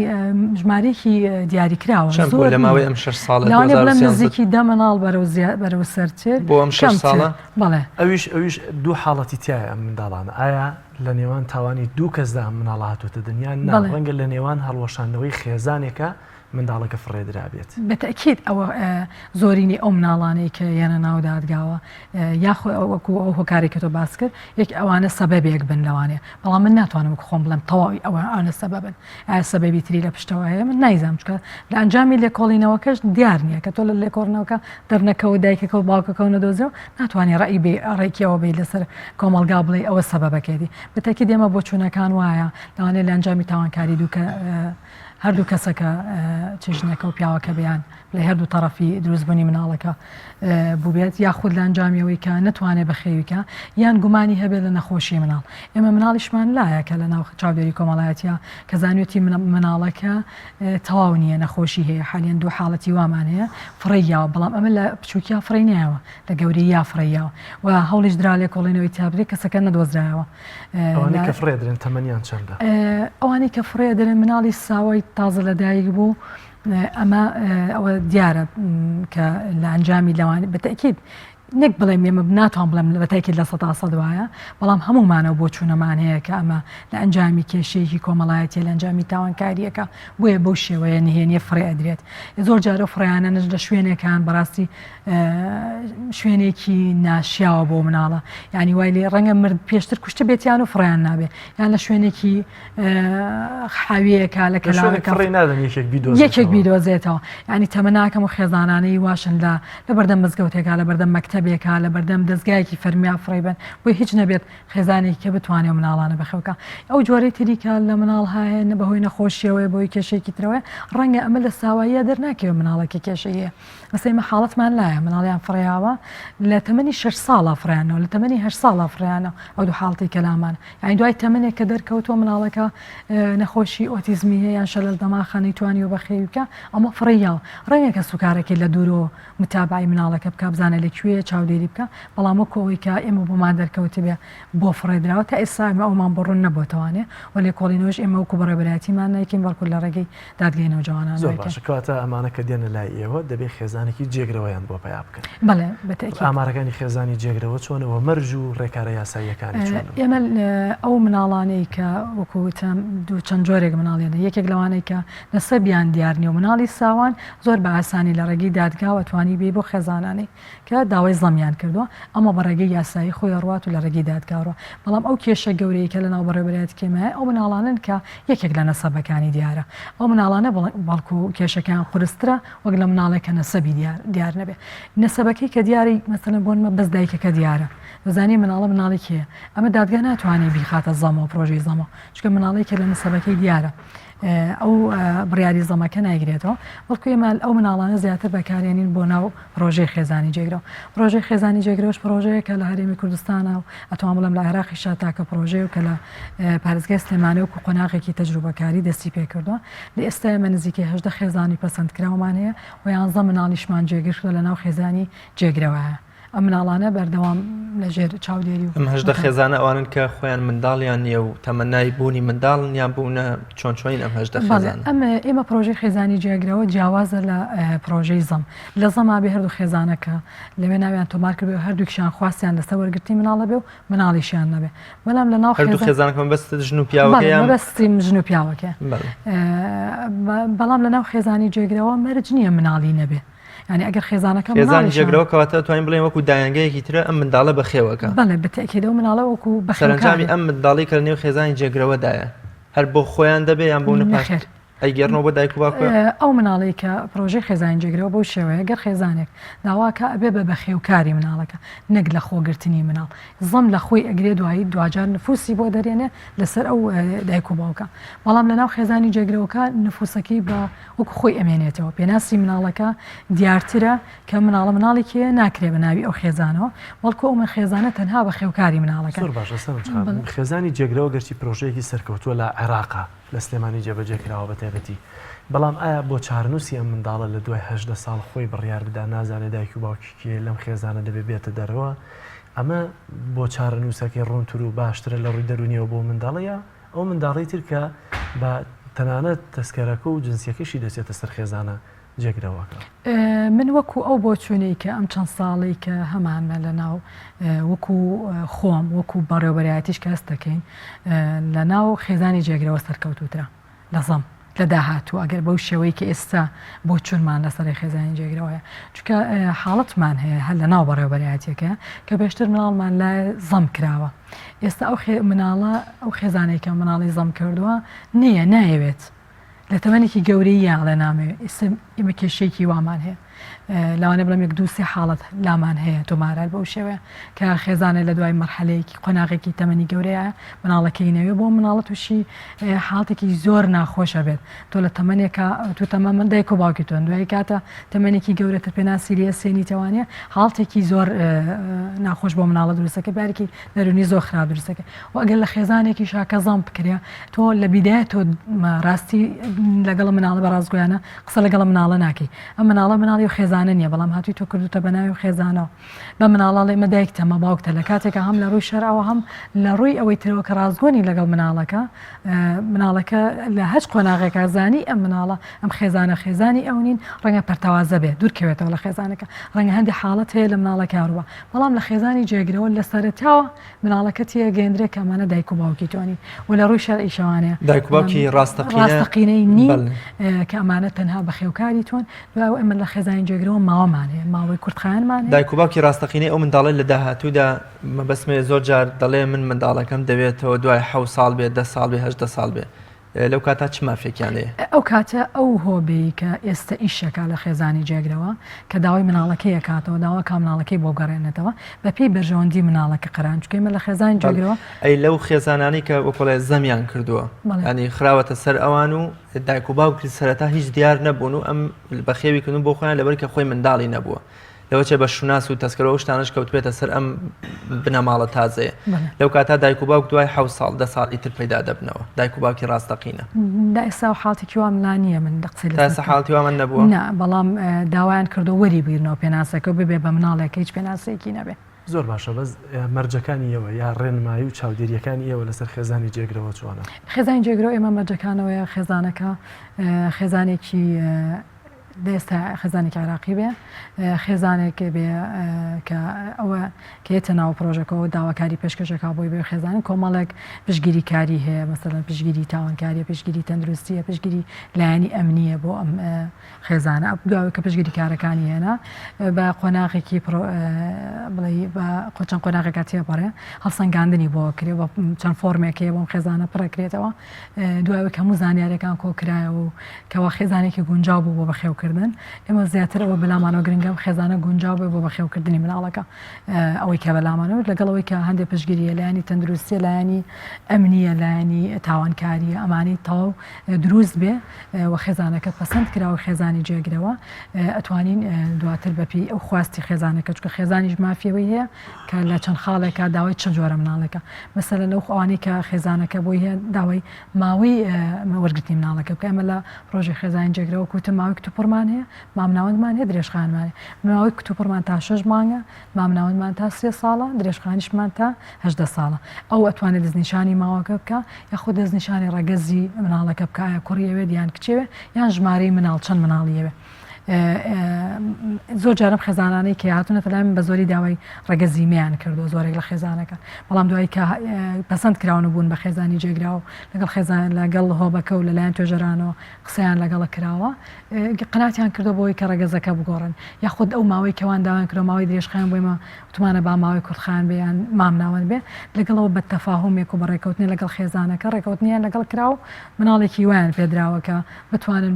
Speaker 15: ژمارەیەکی دیاری کراوە
Speaker 1: زۆر لە ماوەی ئەم 6 ساڵە
Speaker 15: نزیکی 10 مناڵ بەرەو سەرچێت
Speaker 1: بۆ ئەم 6 ساڵە
Speaker 15: بەڵێ
Speaker 2: ئەویش دوو حاڵەتی تایە ئەم منداڵانە ئایا لە نێوان تاوانی دوو کەسدا مناڵە هاتوۆتە دنیا ڕەنگە لە نێوان هەڵوەشاندنەوەی خێزانێکە منداڵەکە فڕێدرا بێت
Speaker 15: بەتەکیید ئەوە زۆرینی ئەو مناڵانەی کە یانە ناو دادگاوە یاخۆ ئەوەکو ئەو هۆکارێک کە تۆ باس کرد یەک ئەوانە سەبەبێک بن لەوانێ بەڵام من ناتوانم خۆم بڵێم تەواوی ئەوانە سەبەبن ئایا سەبەبی تری لە پشتەوە هەیە من نایزانم چکە لە ئەنجامی لێکۆڵینەوەکەش دیار نییە کە تۆ لە لێکۆڵینەوەکە دەرنەکەوت دایکەکە و باوکەکە و نەدۆزێ و ناتوانانی ڕێی بێ ڕێکیەوە بێ لەسەر کۆمەلگا بڵێ ئەوە سەبەبەکەیدی بەتەکیید ئێمە بۆ چوونەکان وایە لەوانێ لە ئەنجامی تاوانکاری دووکە هەردوو کەسەکە چژنەکە و پیاوەکە بیان لە هەردوو تەرەفی دروستبوونی مناڵەکە بوو بێت یاخود لە ئەنجامیەوەی کە نتوانێت بەخێویکە یان گومانی هەبێت لە نەخۆشی مناڵ ئێمە مناڵیشمان لایە کە لە ناو چاودێری کۆمەڵایەتیە کە زانوێتی مناڵەکە تەواو نییە نەخۆشی هەیە حالیان دوو حاڵەتی وامان هەیە فڕێیاوە بەڵام ئەمە لە بچووکیا فڕێ نایەوە لە گەورەی یا فڕێیاوە و هەوڵیش درا لێکۆڵینەوەی تابرێ کەسەکە نەدۆزرایەوە
Speaker 2: ئەوانەی کە فڕێدرێن تەمەنیان چەندە
Speaker 15: ئەوانەی کە فڕێدرێن مناڵی ساوای تازە لەدایک بوو ئەمە ئەوە دیارە کە لە ئەنجامی لەوانی بەتەکیید نەک بڵێم ئێمە ناتوان بڵێم بەتەکیید لە 100 دوایە بەڵام هەمومانەوە بۆ چوونەمان هەیە کە ئەمە لە ئەنجامی کێشەیەکی کۆمەڵایەتی لە ئەنجامی تاوانکاریەکە بۆیە بەو شێوەیە نهێنیە فڕێ ئەدرێت زۆر جارە فڕیانە نەش لە شوێنێکان بەڕاستی شوێنێکی ناشیاوە بۆ مناڵە ینی وای لێ ڕەنگە مرد پێشتر کوشتە بێتیان و فڕیان نابێ یان لە شوێنێکی حاویەکە لە کەلاوەکە یەکێک بیدۆزێتەوە ینی تەمەناکەم و خێزانانەی واشن لە بەردەم مزگەوتێکا لە بەردەم مەکتەبێکا لە بەردەم دەستگایەکی فەرمیا فڕێبن بۆی هیچ نەبێت خێزانێکی کە بتوانێت و مناڵانە بەخەوکە ئەو جۆرەی تریکە لە مناڵ هەیە بەهۆی نەخۆشیەوەی بۆی کێشێکی ترەوە ڕەنگە ئەمە لە ساواییە دەرناکەوێت مناڵێکی کێشەیە مەسەی حاڵەتمان لایە مناڵیان فڕیاوە لە تەمەنی 6 ساڵە فڕیانەوە لە تەمەنی 8 ساڵە فڕیانە ئەو دوو حاڵەتی کەلامان یانی دوای تەمەنێک کە دەرکەوتووە مناڵەکە نەخۆشی ئۆتیزمی هەیە یان شەلل دەماخە نەیتوانی و بەخێویکە ئەمە فڕیاوە ڕەنگە کە سوکارێکی لە دوورۆ متابعی مناڵەکە بکە بزانە لەکوێ چاودێری بکە بەڵام کۆی کە ئێمە بۆمان دەرکەوت بێ بۆ فڕێدراوە تا ئێستا ئێمە ئەومان بڕون نەبووتوانێ و لێ کۆڵینەوەش ئێمە وەکو بەڕێبەرایەتیمان نایکەین بەڵکو لە ڕێگەی دادگەینەوە جوانان
Speaker 2: زۆر باشە کەواتە ئەمانە کە دێنە لای ئێوە دەبێت خێزانێکی جێگرەوەیان بۆ پیا بکەن
Speaker 15: بەڵێ بەتەکید
Speaker 2: ئامارەکانی خێزانی جێگرەوە چۆنەوە مەرج و ڕێکارە یاساییەکانی چۆن
Speaker 15: ئێمە ئەو مناڵانەی کە وەکوتم دوو چەند جۆرێک مناڵێنە یەکێک لەوانەی کە نەسەبیان دیارنی و مناڵی ساوان زۆر بە ئاسانی لە ڕێگەی دادگاوە توانی بێ بۆ خێزانانەی کە داوای زەمیان کردووە ئەمە بە ڕێگەی یاسایی خۆی ڕوات و لە ڕێگەی دادگاڕەوە بەڵام ئەو کێشە گەورەی کە لە ناو بەڕێبەرێت کێمە ئەو مناڵانن کە یەکێک لە نەسەبەکانی دیارە ئەو مناڵانە بەڵکو کێشەکان قورسترە وەک لە مناڵێکە نەسەبی دیار نەبێ نەسەبەکەی کە دیاری مەسەلەن بۆنمە بەس دایکەکە دیارە دەزانێ مناڵی کێە ئەمە دادگا ناتوانێت بیخاتە زەمەوە پرۆژەی زەمەوە چکە مناڵێکە لە نەسەبەکەی دیارە ئەو بڕیاری زەمەکە نایگرێتەوە بەڵکو ئێمە ئەو مناڵانە زیاتر بەکارێنین بۆ ناو ڕۆژەی خێزانی جێگرەوە ڕۆژەی خێزانی جێگرەوەش پرۆژەیە کە لە هەرێمی کوردستانە و ئەتوان بڵم لە عێراقی شاتاکە پرۆژەیە و کە لە پارێزگای سلێمانێ و قۆناغێکی تەجروبەکاری دەستی پێکردووە لە ئێستا ئێمە نزیکەی 18 خێزانی پەسەندکراومان هەیە و 11 مناڵیشمان جێگرتووە لە ناو خێزانی جێگرەوەیە ئەم مناڵانە بەردەوام لەژێر چاودێری و
Speaker 1: ئەم 18 خێزانە ئەوانن کە خۆیان منداڵیان نییە و تەمەنای بوونی منداڵ یان بوونە چۆن ئەم 18 خێزان
Speaker 15: ئێمە پرۆژەی خێزانی جێگرەوە جیاوازە لە پرۆژەی زەم لە زەما بێ هەردوو خێزانەکە لەوێ ناویان تۆمار کردێ هەردووکیشان خواستیان لەسەر وەرگرتی مناڵە بێ و مناڵیشیان نەبێ بەڵام لە ناو
Speaker 1: هەردوو خێزانەکەم بەست ژن و پیاوەکەیان
Speaker 15: بەستی ژن و پیاوەکە بەڵام لە ناو خێزانی جێگرەوە مەرج نییە مناڵی نەبێ ینی ئەگەر خێزانەکە
Speaker 1: خێزانی جێگرەوە کەواتە توانین بڵێن وەکو دایانگەیەکی ترە ئەم منداڵە بەخێوەکە
Speaker 15: بەڵێ بەتەکیدەوە مناڵە وەکو
Speaker 1: سەرنجامی ئەم منداڵی کە نێو خێزانی جێگرەوەدایە هەر بۆ خۆیان دەبێ یان بۆ نەپاش ئەیگەڕنەوە بۆ دایک و باوکە
Speaker 15: ئەو مناڵی کە پرۆژەی خێزانی جێگرەوە بەو شێوەیە گەر خێزانێک داواکە ئەبێ بە بەخێوکاری مناڵەکە نەک لە خۆگرتنی مناڵ زەم لە خۆی ئەگرێ دوایی دوجار نفوسی بۆ دەرێنێ لەسەر ئەو دایک و باوکە بەڵام لە ناو خێزانی جێگرەوەکە نفوسەکەی بە وەکو خۆی ئەمێنێتەوە پێناسی مناڵەکە دیارترە کە مناڵی کێ ناکرێ بە ناوی ئەو خێزانەوە بەڵکو ئەومە خێزانە تەنها بە خێوکاری مناڵەکە
Speaker 2: زۆر باشە خێزانی جێگرەوە گەرچی پرۆژەیەکی سەرکەوتووە لە عێراقا لە سلێمانی جێبەجێکراوە بە تایبەتی بەڵام ئایا بۆ چارنووسی ئەم منداڵە لە دوای 18 ساڵ خۆی بڕیار بدا نازانێت دایک و باوکیکیە لەم خێزانە دەبێ بێتە دەرەوە ئەمە بۆ چارەنووسەکەی ڕوونتر و باشترە لە ڕووی دەرونیەوە بۆ منداڵەیە ئەو منداڵی تر کە بە تەنانەت تەسکەرەکە و جنسیەکەشی دەچێتە سەر خێزانە جێگرەوەکە
Speaker 15: من وەکو ئەو بۆ چوونەی کە ئەم چەند ساڵی کە هەمانمە لە ناو وەکو خۆم وەکو بەڕێوەبەرایەتیش کەس دەکەین لە ناو خێزانی جێگرەوە سەرکەوتوترە لە زەم لە داهاتوو ئەگەر بەو شێوەی کە ئێستا بۆ چونمان لەسەر خێزانی جێگرەوەیە چونکە حاڵەتمان هەیە هەر لە ناو بەڕێوەبەرایەتێکە کە بێشتر مناڵمان لای زەم کراوە ئێستا ئەو مناڵە ئەو خێزانەی کە مناڵی زەم کردووە نییە نایەوێت لە تەمەنێکی گەورەی یان لە نامەوێت ئێمە کێشەیەکی وامان هەیە لەوانە بڵم 1-2 حاڵەت لامان هەیە تۆمارات بەو شێوەیە کە خێزانە لە دوای مەرحەلەیەکی قۆناغێکی تەمەنی گەورەیە مناڵەکەی نەوێ بۆ مناڵە تووشی حاڵتێکی زۆر ناخۆشە بێت تۆ لە تەمەنێکە تو تەمە من دایک و باوکی تۆن دوای کاتە تەمەنێکی گەورەتر پێناسی لێ سێنی تەوانێ حاڵتێکی زۆر ناخۆش بۆ مناڵە دروستەکە بارێکی دەرونی زۆر خراپ دروستەکە و ئەگەر لە خێزانێکی شاکە زەم بکرێ تۆ لە بیدایە تۆ ڕاستی لەگەڵ مناڵە بەڕازگویانە قسە لەگەڵ مناڵە ناکەی ئەم مناڵە و خێزانە نیە بەڵام هاتووی تۆ کردوتە بەناوی و خێزانەوە بە مناڵڵی مەدایک تەمە باوکتە لە کاتێکە هەم لە ڕووی شەرەوە هەم لە ڕووی ئەوەی ترەوە کە ڕازگۆنی لەگەڵ مناڵەکە لە هەچ قۆناغێکە زانی ئەم مناڵە ئەم خێزانە خێزانی ئەو نین ڕەنگە پەرتەوازە بێت دوورکەوێتەوە لە خێزانەکە ڕەنگە هەندی حاڵەت هەیە لە مناڵەکە هەروە بەڵام لە خێزانی جێگرەوە لە سەرەتاوە مناڵەکە تیە گەندرێک کەمانە دایک و باوکی تۆنی و لە ڕووی شەرعی شەوانەیە
Speaker 1: دایک و باوکی
Speaker 15: ڕاستەقینەی نین کە ئەمانە تەنها بە خێوکاری تۆن و ئەمە لە خێزانی جێگرەوە ماوەمانەیە ماوەی کورتخایانمان
Speaker 1: دایک و باوکی ڕاستەقینەی ئەو منداڵی لە داهاتوودا مەبەسمێ زۆر جار دەڵێ من منداڵەکەم دەوێتەوە دوای 7 ساڵ بێت 10 ساڵ بێ 18 ساڵ بێ لەو کاتا چ مافێکیان لێ
Speaker 15: ئەو کاتە ئەو هۆبەی کە ئێستا ئیشەکە لە خێزانی جێگرەوە کە داوای مناڵەکەی کاتەوە داوا کا مناڵەکەی بۆ گەڕێنێتەوە بە پێی بەرژەوەندی مناڵەکە قەران چکەمە لە خێزانی جێگرەوە
Speaker 1: ئەی لەو خێزانانی کە وەکڵێ زەمیان کردووە ینی خراوەتە سەر ئەوان و دایک و باوکی سەرەتا هیچ دیار نەبوون و ئەم بەخێوی کردن بۆ خۆیان لەبەر کە خۆی منداڵی نەبووە لەوە چێ بە شوناس و تەسکەرەوە شتانش کەوتبێتە سەر ئەم بنەماڵە تازەیە لەو کاتا دایک و باوک دوای 7 ساڵ 10 ساڵی تر پەیدا دەبنەوە دایک و باوکی ڕاستەقینە
Speaker 15: ئێستا و حاڵێکی وام نییە من دەقسەی
Speaker 1: تا حاڵەتی وامان نەبووە
Speaker 15: نه بەڵام داوایان کردو وەری بیرنەوە پێناسەکە ببێ بە مناڵێک هیچ پێناسەیەکی نەبێ
Speaker 2: زۆر باشە بەس مەرجەکانی ئێوە یا ڕێنمایی و چاودێریەکانی ئێوە لەسەر خێزانی جێگرەوە چۆنە
Speaker 15: خێزانی جێگرەوە ئێمە مەرجەکانەوەی خێزانەکە خێزانێکی دەستا خێزانێک عراقی بێ خێزانێک بێ کە ئەوە کێتە ناو پرۆژەکەەوە داواکاری پێشکەشەکە بۆی بێ خێزانانی کۆمەڵێک پشگیری کاری هەیە مەسەڵەن پشگیری تاوانکاریە پشگیری تەندروستیە پشگیری لایەنی ئەمنیە بۆ ئەم خێزانە دوای کە پشگیری کارەکانی هێنا بە قۆناغێکی بڵێ بە چەند قۆناغێکا تێپەڕێ هەڵسەنگاندنی بۆ کرێ بە چەند فۆرمێکی بۆم خێزانە پڕەکرێتەوە دوای هەموو زانیارەکان کۆکرایەوە و کەوا خێزانێکی گونجاو بوو بۆ بەخێوکردن ئێمە زیاتر ئەوە بەلامانەوە گرنگە خێزانە گونجاو بێ بۆ بەخێوکردنی مناڵەکە ئەوەی کە بەلامانەوە لەگەڵەوەی کە هەندێک پشگیریە لایانی تەندروستی لایانی ئەمنیە لایانی تاوانکاریە ئەمانی تەواو دروست بێ و خێزانەکە پەسەند کراوە خێزانی جێگرەوە ئەتوانین دواتر بەپی ئەو خواستی خێزانەکە چکە خێزانیش مافیەوەی هەیە کە لە چەند خاڵێکە داوای چ جۆرە مناڵەکە مەسەلەن لەو ئەوانەی کە خێزانەکە بۆی هەیە داوای ماوەی وەرگرتنی مناڵەکە بکە ئەمە لە پرۆژەی خێزانی جێگرەوە کوتە ماوەی کتوپڕمان هەیە مامناوەندمان هەیە درێژخانمان ماوەی کتوپڕمان تا 6 مانگە مامناوەندمان تا 3 ساڵە درێژخانیشمان تا 18 ساڵە ئەو ئەتوانێت دەستنیشانی ماوەکە بکە یاخود دەستنیشانی ڕەگەزی مناڵەکە بکە یا کوڕیەوێت یان کچێوێ یان ژمارەی مناڵ چەند مناڵیەوێ زۆر جارم خێزانانەی کە هاتوونەتە لای من بە زۆری داوای ڕەگەزیمیان کردو زۆرێک لە خێزانەکە بەڵام دوای کە پەسەند کراون بوون بە خێزانی جێگراوە لەگەڵ خێزان لەگەڵ هۆبەکە و لەلایەن توێژەرانەوە قسەیان لەگەڵە کراوە قناتیان کردو بۆی کە ڕەگەزەکە بگۆڕن یاخود ئەو ماوەی کەوان داوان کردو ماوەی درێژخایان بۆیمە وتمانە با ماوەی کوردخان بێ یان مامناوەند بێ لەگەڵەوە بە تەفاهومێک و بە ڕێکەوتنی لەگەڵ خێزانەکە ڕێکەوتنیان لەگەڵ کراو مناڵێکی وایان پێدراوە کە بتوانن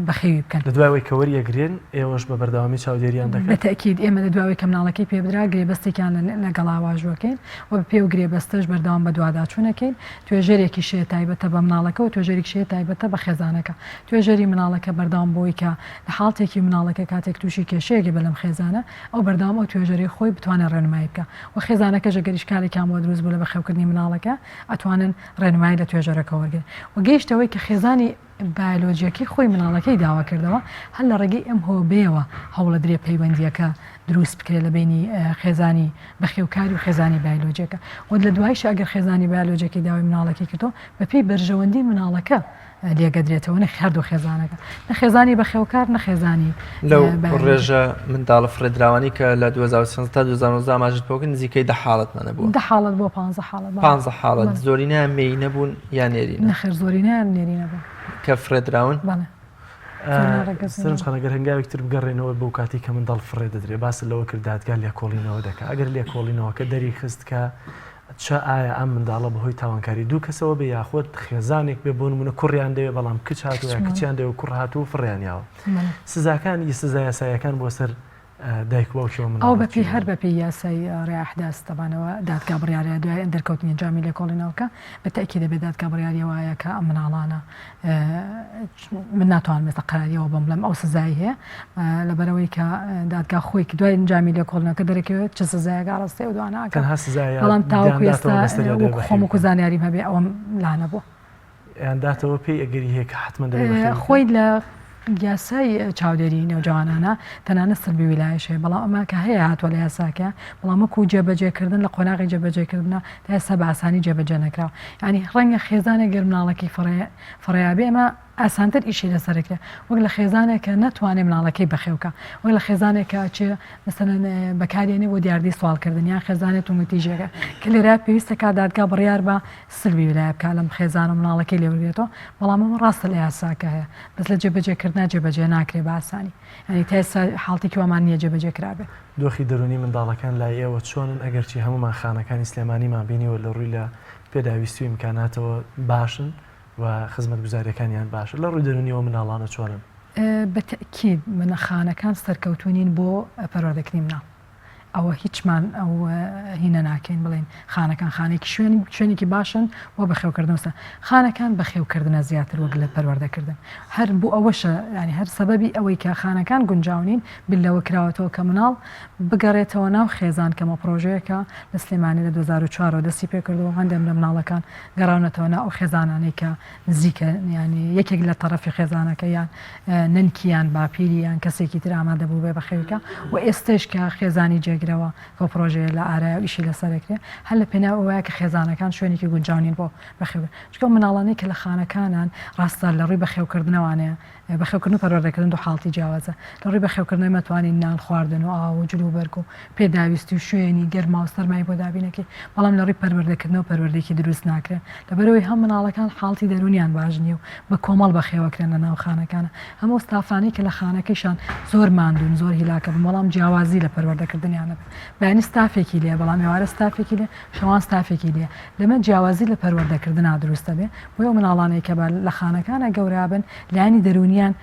Speaker 15: بەخێوی بکەن
Speaker 2: لە دوای کەوەریەگرێن ئێوەش بە بەردەوامی چاودێریان دەکەن
Speaker 15: بەتەکید ئێمە لە دواوی کە مناڵەکەی پێبرا گرێبەستێکیان لەگەڵ ئاواژوەکەین و بە پێ و گرێبەستەش بەردەوام بە دوواداچوونەکەین توێژەرێکی شێ تایبەتە بە مناڵەکە و توێژەرێک شێ تایبەتە بە خێزانەکە توێژەری مناڵەکە بەردەوام بۆی کە لە حاڵتێکی مناڵەکە کاتێک تووشی کێشەیەکی بە لەم خێزانە ئەو بەردەوام ئەو توێژەری خۆی بتوانێت ڕێنمایی بکە و خێزانەکە ژەگەریش کارێکیان بۆ دروست بوو لە بەخێوکردنی مناڵەکە ئەتوانن ڕێنمایی لە توێژەرەکە وەرگێن و گەیشتەوەی کە خێزانی بایۆلۆجیەکەی خۆی مناڵەکەی داوا کردەوە هەر لە ڕێگەی ئەم هۆبەیەوە هەوڵە درێ پەیوەندیەکە دروست بکرێت لە بینی خێزانی بەخێوکاری و خێزانی بایۆلۆجیەکە و لە دوایش ئەگەر خێزانی بایۆلۆجیەکەی داوای مناڵەکەی کردو بەپێی بەرژەوەندی مناڵەکە لێگەدرێتەوە نە هەردوو خێزانەکە نە خێزانی بەخێوکار نە خێزانی
Speaker 1: لەو ڕێژە منداڵە فرێدراوانی کە لە 2013 تا 2019 ماژت بۆکە نزیکەی 10 حاڵەتمانە بوو
Speaker 15: 10 حاڵەت بۆ 15 حاڵەت
Speaker 1: 15 حاڵەت زۆرینیان مێی نەبوون یان نێرینە
Speaker 15: نەخێر زۆرینیان نێری نەبوون
Speaker 1: کە فرێدراون
Speaker 2: سەرنجخانەگەر هەنگاوێکتر بگەڕێنەوە بەو کاتی کە منداڵ فڕێ دەدرێت باس لەوە کرد دادگا لێکۆڵینەوە دەکات ئەگەر لێکۆڵینەوە کە دەری خست کە چ ئایا ئەم منداڵە بەهۆی تاوانکاری دوو کەسەوە بێ یاخۆت خێزانێک بێ بۆ نمونە کوڕیان دەوێت بەڵام کچ هاتووە یا کچیان دەوێت کوڕ هاتوو فڕیانیاوە سزاکانی سزای یاساییەکان بۆ سەر دایک باوکیەوە من
Speaker 15: ئەو بەپی هەر بەپی یاسای ڕێحداست تەبانەوە دادگا بڕیارە دوای دەرکەوتنی جامی لێکۆڵینەوەکە بەتەکی دەبێت دادگا بڕیاریەوەیە کە ئەم مناڵانە من ناتوان مێستا قەراریەوە بم بڵم ئەو سزایی هەیە لەبەرەوەی کە دادگا خۆی دوای جامی لێکۆڵینەوەکە دەرەکەوێت چ سزایەکە ڕاستی و دواناکە
Speaker 2: بەڵام
Speaker 15: تاوەکو ئێستا خۆم و زانیاریم هەبێ ئەوەم لاانە بووە
Speaker 2: یانداتەوە پێی ئەگەری هەیە کە حتممە دەبێت
Speaker 15: خۆی لە یاسای چاودێری نێوجوانانە تەنانەت سلبی ویلایەشەیە بەڵام ئەمە کە هەیە هاتووە لە یاساکە بەڵام وەکو جێبەجێکردن لە قۆناغی جێبەجێکردنە تا ئێستا بە ئاسانی جێبەجێ نەکراوە ینی ڕەنگە خێزانێک گەر مناڵەکەی فڕیابێ ئەمە ئاسانتر ئیشی لەسەرکرێ وەک لە خێزانێکە ناتوانێت مناڵەکەی بەخێوکە وەک لە خێزانێکە چێ مەسەلەن بەکارێنێ بۆ دیاردی سوالکردن یان خێزانێت و متیژێکە کە لێرە پێویستە کا دادگا بڕیار بە سلبی ویلایە بکات لەم خێزان و مناڵەکەی لێوەرێتەوە بەڵام ئەمە ڕاستە لە یاساکە هەیە بەس لە جێبەجێکردنا جێبەجێ ناکرێ بە ئاسانی ینی تا ئێستا حاڵتێکی وەمان نییە جێبەجێ کرابێ
Speaker 2: دۆخی دەرونی منداڵەکان لای ئێوە چۆنن ئەگەرچی هەمومان خانەکانی سلێمانیمان بینیوە لە ڕووی لە پێداویستی و ئیمکاناتەوە باشن و خزمەت گوزاریەکانیان باشە لە ڕووی دەرونیەوە مناڵانە چۆنن
Speaker 15: بەتەکید منەخانەکان سەرکەوتونین بۆ پەروەردەکردنی مناڵ ئەوە هیچمان ئەو هینە ناکەین بڵێن خانەکان خانێکی شوێنێکی باشن و بەخێوکردنەوەسە خانەکان بەخێوکردنە زیاتر وەک لە پەروەردەکردن هەر بوو ئەوەشە ینی هەر سەبەبی ئەوەی کە خانەکان گونجاونین بلەوە کراوەتەوە کە مناڵ بگەڕێتەوە ناو خێزان کەمە پرۆژەیەکە لە سلێمانی لە 2004 دەستی پێکردەوە هەندێک لە مناڵەکان گەڕاونەتەوە ناو خێزانانەی کە نزیکە ینی یەکێک لە تەرەفی خێزانەکە یان ننکیان باپیری یان کەسێکی تر ئامادە بوو بێ بەخێوکە و ئێستش کە خێزانی جێگرەوە بۆ پرۆژەیە لە ئارای و ئیشی لەسەرکرێ هەر لە پێناو ئەوەیە کە خێزانەکان شوێنێکی گونجاونین بۆ بەخێوە چکە مناڵانەی کە لە خانەکانان ڕاستە لە ڕووی بەخێوکردنەوەیە بەخێوکردن و پەروەردەکردن دو حاڵتی جیاوازە لە ڕووی بەخێوکردنەوەی مەتوانین نان خواردن و ئاو و جلوبەرگ و پێداویستی و شوێنی گەرما و سەرمای بۆ دابینەکەی بەڵام لە ڕووی پەروەردەکردنەوە پەروەردەیەکی دروست ناکرێت لەبەرەوەی هەم مناڵەکان حاڵتی دەرونیان باش نییە و بە کۆمەڵ بەخێوەکرێن لە ناو خانەکانە هەموو ستافانی کە لە خانەکەیشان زۆر ماندون زۆر هیلاکە بەڵام جیاوازی لە پەروەردەکردنیانە بەیانی ستافێکی لێ بەڵام ێوارە ستافێکی لێ شەوان ستافێکی لێ لەمە جیاوازی لە پەروەردەکردنا دروستە بێ بۆ ئەو مناڵانەی کە لە خانەکانە گەورابن لایانی دەرونیان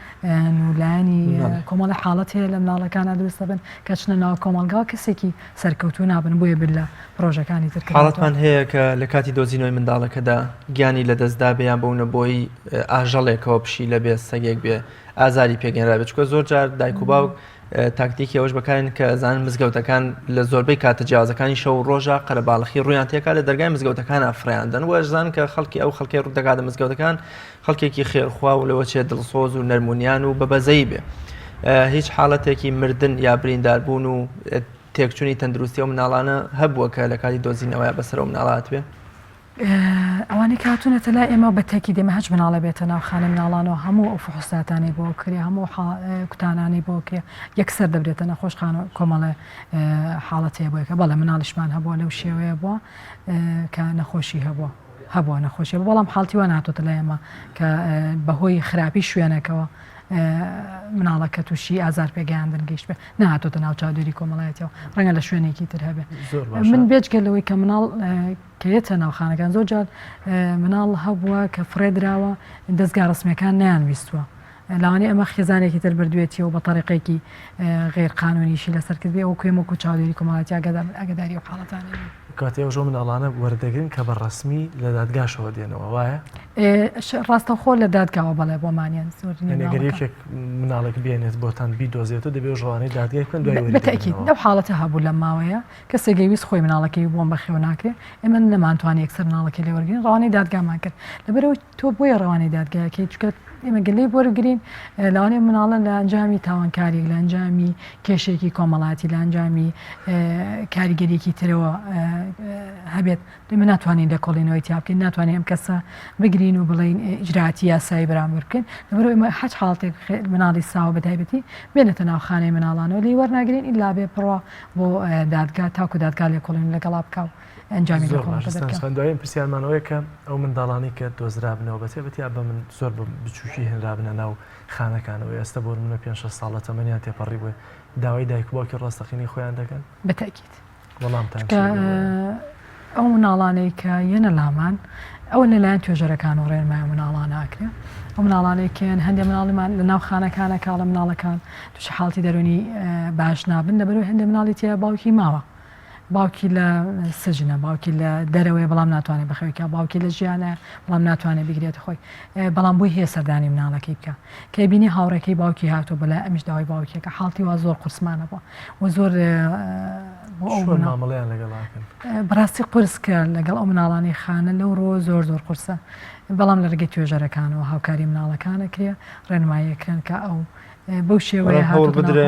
Speaker 15: و لایانی کۆمەڵی حاڵەت هەیە لە مناڵەکانە دروستە بن کە چنە ناو کۆمەلگا کەسێکی سەرکەوتو نابن بۆیە بن لە پرۆژەکانی تر
Speaker 1: حاڵەتمان هەیە کە لە کاتی دۆزینەوەی منداڵەکەدا گیانی لە دەستدا بێیان بۆونە بۆی ئاژەڵێکەوە پشی لە بێ سەگێک بێ ئازاری پێگەێنرا بێت چکە زۆر جار دایک و باوک تاکتیکی ئەوش بەکارن کە زانن مزگەوتەکان لە زۆربەی کاتە جیازەکانی شەو ڕۆژە قەرەباڵخی ڕویان تێکا لە دەرگای مزگەوتەکان ئافرەیاندن وەشزان کە خەڵکی ئەو خەڵکی ڕوودەکاتە مزگەوتەکان خەڵکێکی خێرخوا و لەوە چێ دڵسۆز و نەرمونیان و بەبەزەی بێ هیچ حاڵەتێکی مردن یا برینداربوون و تێکچوونی تەندروستی و مناڵانە هەبووە کە لە کاتی دۆزینەوەی بەسەر و مناڵات بێ
Speaker 15: ئەوانەی کاتونەتە لای ئێمە بەتێکی دێمە هەچ مناڵە بێتە ناو خانە مناڵانەوە هەموو ئەو فحوساتانی بۆ کرێ هەموو کوتانانی بۆ کرێ یەکسەر دەبرێتە نەخۆش کۆمەڵە حاڵەتەیە بۆیکە بەڵێ مناڵیشمان هەبووە لەو شێوەیە بووە کە نەخۆشی هەبووە نەخۆشی بەڵام حاڵتی وە ناتۆتە لای ئێمە کە بەهۆی خراپی شوێنەکەەوە مناڵەکە تووشی ئازار پێگەیاندن گەیشت بێ نهاتۆتە ناو چاودێری کۆمەڵایەتەوە ڕەنگە لە شوێنێکی تر هەبێ من بێجگەلەوەی کە مناڵ کەیەتە ناوخانەکان زۆر جار مناڵ هەبووە کە فڕێدراوە دەستگا ڕسمیەکان نەیانویستووە لاوانەیە ئەمە خێزانێکی تر بردوێتیەوە و بە تەریقێکی غێرقانونیشی لەسەر کرد بێ ئەو کوێمەکو چاودێری کۆمەڵاتی ئەگەداری و حاڵەتانە
Speaker 2: کاتی ئەو ژۆ مناڵانە وەردەگرن کە بە ڕسمی لە دادگاشەوە دێنەوە وایە
Speaker 15: ڕاستەخۆ لە دادگاوە بەڵێ بۆمانیان
Speaker 2: زۆرگەریەکێک مناڵێک بێنێت بۆتان بی دۆزێت و دەبێ ژوانەی دادگای بکەن دوای
Speaker 15: بەتەکید لەو حاڵەتە هەبوو لە ماوەیە کەسێکی ویست خۆی مناڵەکەی بۆم بەخێو ناکرێت ئێمە نەمانتوانی یەکسەر مناڵەکە لێوەرگین ڕوانەی دادگامان کرد لەبەرەوەی تۆ بۆیە ڕەوانەی دادگایەکەی چکە ئێمە گەلەی بۆرەگرین لەوانەیە مناڵە لە ئەنجامی تاوانکاریێک لە ئەنجامی کێشێکی کۆمەڵاتی لە ئەنجامی کاریگەریەکی ترەوە هەبێت من ناتوانین لە کۆڵینەوەی تیابکەین ناتوانین ئەم کەسە بگرین و بڵین ئیجراعاتی یاسایی بەرامبەر بکەین لەبەرەوەی ئێمە هەچ حاڵتێک مناڵی ساوە بەتایبەتی بێنێتە ناو خانەی مناڵانەوە لێی وەرناگرین ئیلا بێ بڕوا بۆ دادگا تاکو دادگا لێ کۆڵین لەگەڵا بکاو ئەنجامی
Speaker 2: دوایین پرسیارمانەوەیە کە ئەو منداڵانی کە دۆزرابنەوە بەتێبەتی بە من زۆر بچووکی هێنرابنە ناو خانەکانەوە ئێستا بۆ منە 5 ساڵە تەمەنیان تێپەڕی بووە داوای دایک باوکی ڕاستەقینی خۆیان دەکەن
Speaker 15: بەتاکید
Speaker 2: وەڵامتان
Speaker 15: ئەو مناڵانەی کە یەنە لامان ئەوە لەلایەن توێژەرەکان و ڕێنمای مناڵان ناکرێت ئەو مناڵانەی کێن هەندێک مناڵیمان لە ناو خانەکانە کاڵە مناڵەکان توش حاڵتی دەرونی باش نابن لەبەرەوەی هەندێک مناڵی تێ باوکی ماوە باوکی لە سژنە باوکی لە دەرەوەی بەڵام ناتوانێت بخەوێکە باوکی لە ژیانە بەڵام ناتوانێت بگرێت خۆی بەڵام بووی هەیە سەردانی مناڵەکەی بکە کە بینی هاوڕێکەکەی باوکی هاتووە بەلای ئەمیش داوای باوکێکە حاڵتی وا زۆر قورسمانە بووە و زۆر
Speaker 2: مامەڵەیان لەگەڵاکەن
Speaker 15: بەڕاستی قورسکە لەگەڵ ئەو مناڵانی خانە لەو ڕۆ زۆر قورسە بەڵام لە ڕێگەی توێژەرەکانەوە هاوکاری مناڵەکانە کرێ ڕێنماییەکەن کە ئەو بەو شێوەیە
Speaker 1: هەوڵ بدرێ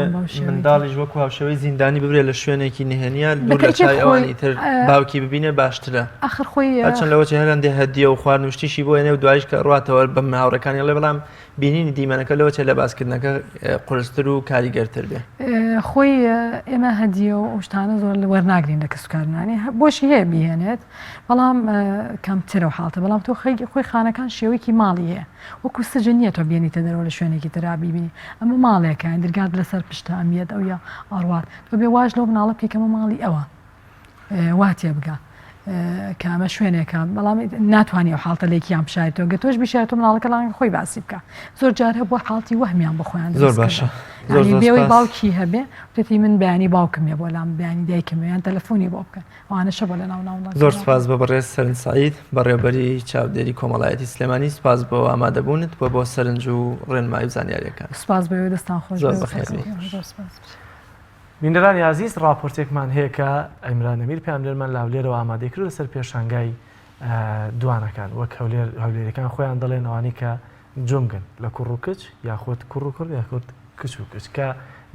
Speaker 1: منداڵیش وەکو هاوشەوەی زیندانی ببرێ لە شوێنێکی نهێنیە دوور لە چای ئەوانی تر باوکی ببینێ باشترە
Speaker 15: ئاخر خۆی
Speaker 1: هەرچەند لەوە هەرەندێ هەدیە و خواردنوشتیشی بۆ هێنێ و دوایش کە ڕاتەوە بە هاوڕەکانی لێ بەڵام بینینی دیمەنەکە لەوە چێ لە باسکردنەکە قورستر و کاریگەرتر بێ
Speaker 15: خۆی ئێمە هەدیە و شتانە زۆر وەرناگرین لە کەسوکارنانی بۆشی هەیە بیهێنێت بەڵام کەمترە و حاڵتە بەڵام تۆ خۆی خانەکان شێوەیەکی ماڵی هەیە وەکو سجن نیە تۆ بێنیتە دەرەوە لە شوێنێکی ترا بیبینی ئەمە ماڵێکە دەرگات لەسەر پشتە ئەمیەت ئەو یا ئاڕوات تۆ بێ واژ لەو مناڵە بکەمە ماڵی ئەوە واتێ بگە کامە شوێنێکە بەڵام ناتوانانی و حاڵتە لێکیان بشایێتەوە گە تۆش بشایێتەوە مناڵەکەڵان خۆی باسی بکە زۆر جار هەبووە حاڵتی وەهمیان بخۆیان
Speaker 1: زۆر باشە
Speaker 15: بێەوەی باوکی هەبێ پێتی من بەیانی باوکم بۆ لام بەیانی دایکمەیان تەلەفۆنی بۆ بکەن ئەوانەشە بۆ لە ناو
Speaker 1: زۆر سپاس بە بەڕێز سەرنج سعید بەڕێوەبەری چاودێری کۆمەڵایەتی سلێمانی سپاس بۆ ئامادەبوونت بۆ سەرنج و ڕێنمایی و زانیاریەکان
Speaker 15: سپاس بەوەی دەستان خۆش
Speaker 1: زۆر بەخێری
Speaker 2: بینەرانی عزیز راپۆرتێکمان هەیە کە ئەیمران ئەمیر پاملێرمان لاولێرەوە ئامادەی کرد لەسەر پێشانگای دوانەکان وەک هەولێرەکان خۆیان دەڵێن ئەوانی کە جۆنگن لە کوڕ و کچ یاخۆت کوڕ و کوڕ یاخۆت کچ و کچ کە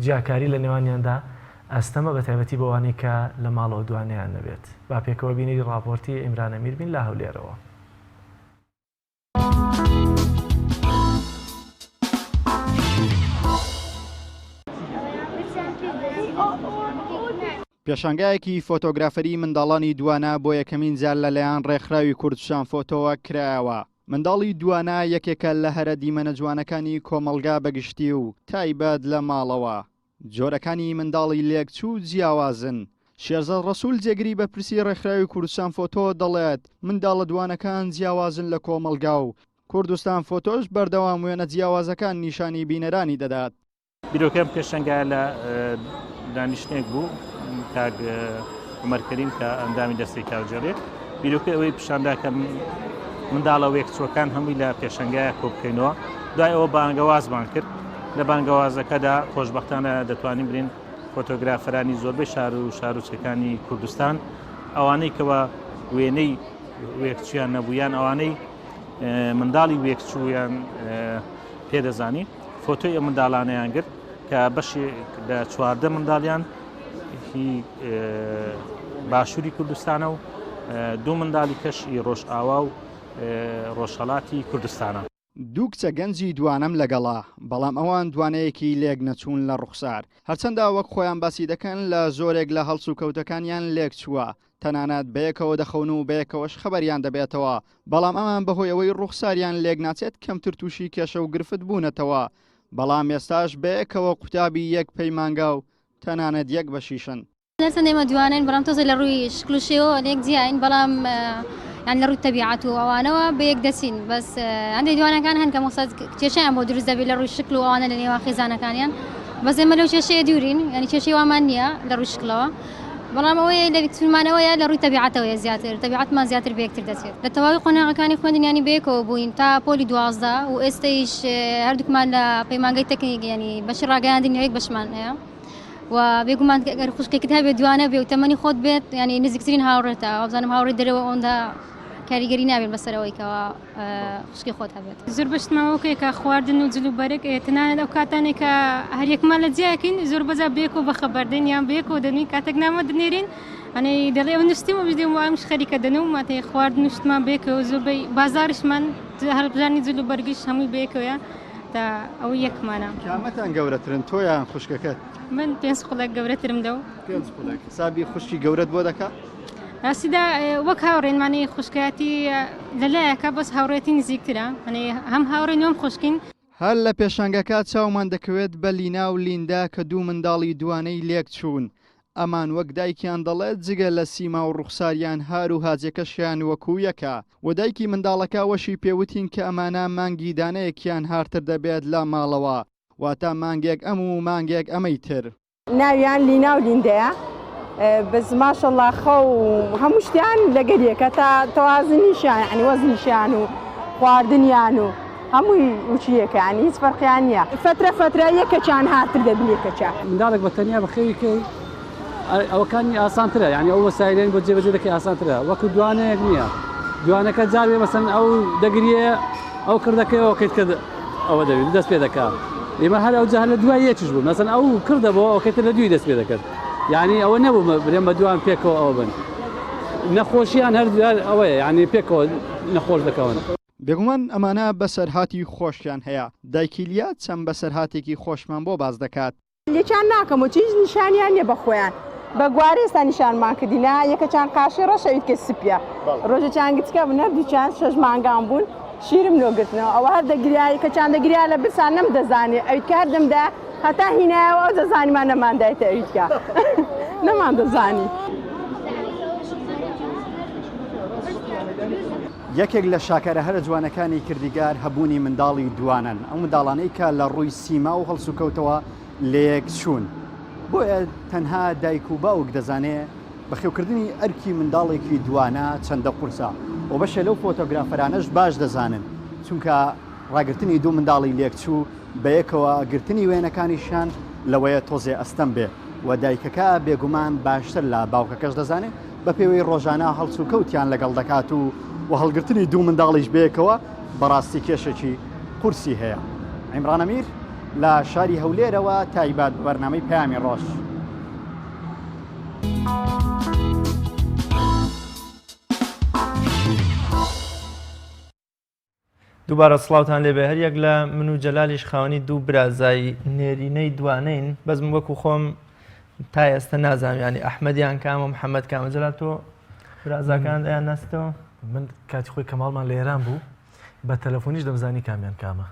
Speaker 2: جیاکاری لە نێوانیاندا ئەستەمە بە تایبەتی بەوانی کە لە ماڵەوە دوانیان نەبێت با پێکەوە بینەری راپۆرتی ئیمران ئەمیر بین لە هەولێرەوە.
Speaker 16: پێشانگایەکی فۆتۆگرافەری منداڵانی دوانە بۆ یەکەمین جار لەلایەن ڕێکخراوی کوردستان فۆتۆوە کرایەوە. منداڵی دوانە یەکێکە لە هەرە دیمەنە جوانەکانی کۆمەلگا بەگشتی و تایبەت لە ماڵەوە. جۆرەکانی منداڵی لێکچوو جیاوازن. شێرزاد ڕەسوول جێگری بە پرسی ڕێکخراوی کوردستان فۆتۆ دەڵێت منداڵە دوانەکان جیاوازن لە کۆمەلگا و کوردستان فۆتۆش بەردەوام وێنە جیاوازەکان نیشانی بینەرانی دەدات.
Speaker 17: بیرۆکەم پێشەنگای لە دانیشتێک بوو کاک عومەرکەریم کە ئەندامی دەستی کاوجێڕێت بیرۆکە ئەوەی پیشاندا کە منداڵە وێکچووەکان هەمووی لە پێشەنگایە کۆ بکەینەوە دوای ئەوە بانگەوازمان کرد لە بانگەوازەکەدا خۆشبەختانە دەتوانین برین فۆتۆگرافەرانی زۆربەی شار و شارۆچەکانی کوردستان ئەوانەی کەوە وێنەی وێکچویان نەبوویان ئەوانەی منداڵی وێکچوویان پێدەزانی فۆتۆی ئەم منداڵانەیان گرت کە بەشی لە 14 منداڵیان هی باشووری کوردستانە و 2 منداڵی کەشی ڕۆژئاوا و ڕۆژهەڵاتی کوردستانە.
Speaker 16: دوو کچە گەنجی دوانم لەگەڵا بەڵام ئەوان دوانەیەکی لێک نەچوون لە ڕوخسار هەرچەندە وەک خۆیان باسی دەکەن لە زۆرێک لە هەڵس و کەوتەکانیان لێک چووە تەنانەت بەیەکەوە دەخەون و بەیەکەوەش خەبەریان دەبێتەوە بەڵام ئەمان بەهۆی ئەوەی ڕوخساریان لێک ناچێت کەمتر تووشی کێشە و گرفت بوونەتەوە بەڵام ئێستاش بەیەکەوە قوتابی یەک پەیمانگا و تەنانەت یەک بەشیشن.
Speaker 18: نەرسەندێمە دوانن بەڵام تۆزە لە ڕووی شکل و شێوە لێک جیاین بەڵام یان لە ڕووی تەبیعەت و ئەوانەوە بەیەک دەچین بەس هەندێک دوانەکان هەن کە مەقسەد کێشەیان بۆ دروست دەبێت لە ڕووی شکل و ئەوانە لە نێوان خێزانەکانیان بەس ئێمە لەو کێشەیە دوورین ینی کێشەی وامان نییە لە ڕووی شکلەوە بەڵام ئەوەیە لە فیلمانەوەیە لە ڕووی تەبیعەتەوەیە زیاتر تەبیعەتمان زیاتر بەیەکتر دەچێت لە تەواوی قۆناغەکانی خوێندنیانی بەیەکەوە بووین تا پۆلی 12 و ئێستایش هەردووکمان لە پەیمانگەی تەکنیک ینی بەشی ڕاگەیاندنی یەک بەشمان هەیە و بێگومان گەر خوشکێکت هەبێت دوانە بێ و تەمەنی خۆت بێت ینی نزیکترین هاوڕێتە ئەوزانم هاوڕێ دەرەوە ئەوەندا کاریگەری نابێت بەسەرەوەی کەەوە خوشکی خۆت هەبێت
Speaker 19: زۆر بەشتماوەکێکە خواردن و جلوبەرێک تەنانەت ئەو کاتانێک کە هەریەکمان لە جیاکەین زۆر بەجا بێک و بە خەبەردەین یان بێک و دەنوین کاتێک نامە دنێرین ئەنەی دەڵێ ئەو نوشتیمە بدەم وامش خەریکە دەنەوە ماتەی خواردن نوشتمان بێکەوە زۆربەی بازارشمان هەڵبژانی جلوبەرگیش هەمووی بێکەوە تا ئەو یەکمانە
Speaker 16: کامەتان گەورەترن تۆیان خوشکەکەت
Speaker 19: من 5 قوڵک گەورەترم دە و
Speaker 16: سابی خوشکی گەورەت بۆ دەکات
Speaker 19: ئاسیدا وەک هاوڕێنمانەی خوشکایەتی لەلایەکە بەس هاوڕێتی نزیکترە هەم هاوڕێ نوێم خوشکین
Speaker 16: هەر لە پێشانگەکە چاومان دەکەوێت بە لینا و لیندا کە 2 منداڵی دوانەی لێک چوون ئەمان وەک دایکیان دەڵێت جگە لە سیما و ڕوخساریان هار و هاجەکەشیان وەکو یەکە و دایکی منداڵەکە وەشی پێوتین کە ئەمانە مانگی دانەیەکیان هارتر دەبێت لە ماڵەوە واتە مانگێک ئەم و مانگێک ئەمەی تر
Speaker 20: ناویان لینا و لیندەیە بەس ماشەڵڵا خە و هەموو شتیان لەگەریەکە تا تەوازنیشیان ینی وەزنیشیان و خواردنیان و هەمووی وچیەکە ینی هیچ فەرقیان نییە فترە یەکەچیان هاتر دەبلێکەچە
Speaker 21: منداڵێک بە تەنیا بەخێویکەی ئەوەکانی ئاسانترە ینی ئەو وەسایلێن بۆ جێبەجێ دەکەی ئاسانترە وەکو دوانەیەک نییە دوانەکە جاوێ مەسەن ئەو دەگریە ئەو کردەکەیەوە کەیت کرد ئەوە دەوێت دەست پێ دەکات ئێمە هەر ئەو جاهل لە دوای یەکیش بوو مەسەن ئەو کردەبەوە ئەوکەیتە لە دوی دەست پێ دەکرد یعنی ئەوە نەبوو برێن بە دوان پێکەوە ئەوە بن نەخۆشییان هەر ئەوەیە ینی پێکەوە نەخۆش دەکەون
Speaker 16: بێگومان ئەمانە بەسەرهاتی خۆشیان هەیە دایکیلیات چەند بەسەرهاتێکی خۆشمان بۆ باز دەکات
Speaker 20: لێکیان ناکەم و چیز نیشانیان نیە بە خۆیان بە گوارە ئێستا نیشانمان کردینا یەکەچان قاشی ڕەشەویت کە سپیە ڕۆژەچان گچکە بنە دووچان 6 مانگان بوون شیرم لۆگرتنەوە ئەوە هەر دەگریایی کەچان دەگریا لە برسان نەم دەزانێ ئەویت کاردمدا هەتا هینایەوە ئەو دەزانیمان نەماندایتە ئەویتکە نەمان دەزانی
Speaker 16: یەکێک لە شاکارە هەرە جوانەکانی کردیگار هەبوونی منداڵی دوانن ئەو منداڵانەی کە لە ڕووی سیما و هەڵسوکەوتەوە لەیەک چوون بۆیە تەنها دایک و باوک دەزانێت بەخێوکردنی ئەرکی منداڵێکی دوانە چەندە قورسە و بەشە لەو فۆتۆگرافەرانەش باش دەزانن چونکە ڕاگررتنی دوو منداڵی لێکچوو بەیەکەوە گرتنی وێنەکانیشان لەوەیە تۆزێ ئەستەم بێ و دایکەکە بێگومان باشتر لە باوکەکەش دەزانێت بە پێوەی ڕۆژانە هەڵسوکەوتیان لەگەڵ دەکات و هەڵگرتنی دوو منداڵیش بەیەکەوە بەڕاستی کێشێکی قورسی هەیە. عیمران ئەمیر لە شاری هەولێرەوە تایبەت بە بەرنامەی پەیامی ڕۆژ.
Speaker 1: دووبارە سڵاوتان لێبێ هەر یەک لە من و جەلالیش خاوەنی دوو برازای نێرینەی دوانەین بەزم وەکو خۆم تا ئێستا نازانم ینی ئەحمەدیان کامە محەممەد کامە جەلال تۆ برازاکان دەیان ناستەوە
Speaker 2: من کاتی خۆی کەماڵمان لە ئێران بوو بە تەلەفۆنیش دەمزانی کامیان کامە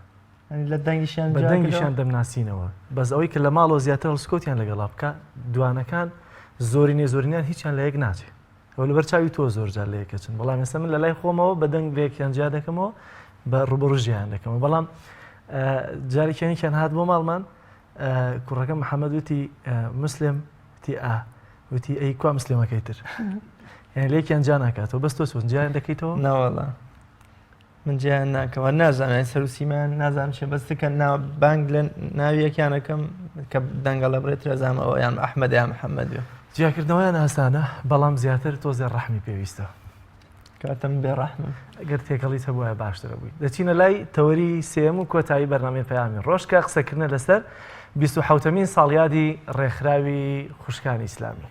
Speaker 1: لە دەنگیشیان
Speaker 2: بە دەنگیشیان دەمناسینەوە بەس ئەوەی کە لە ماڵەوە زیاتر هەڵسکۆتیان لەگەڵا بکە دوانەکان زۆرینێ زۆرینیان هیچیان لە یەک ناچێت ئەو لەبەر چاوی تۆ زۆرجار لە یەکەچن بەڵام ئێستا من لە لای خۆمەوە بە دەنگ لەیەکیان جیا دەکەمەوە بە ڕوبڕژیان دەکەمەوە بەڵام جارێکیانێکیان هات بۆ ماڵمان کوڕەکە محەممەد وتی مسلم تی وتی ئەی کوا مسلمەکەی تر یعنی لێکیان جا ناکاتەوە بەست تۆ چۆن جیان دەکەیتەوە
Speaker 1: ناوەڵە من جیان ناکەوە نازانای سەروسیمان نازانم چێ بەستکە بانگ لە ناوی یەکیانەکەم کە دەنگە لە بڕێت رێزامەوە یان ئەحمەد یان محەممەد
Speaker 2: جیاکردنەوەیان ئاسانە بەڵام زیاتر تۆزێ ڕەحمی پێویستە
Speaker 1: کاتم بێڕەحمم
Speaker 2: ئەگەر تێکەڵی هەبووە باشترە بووی دەچینە لای تەوەری سێم و کۆتایی بەرنامەی پەیامی ڕۆژ کە قسەکردنە لەسەر 27مین ساڵیادی ڕێکخراوی خوشکانی ئیسلامی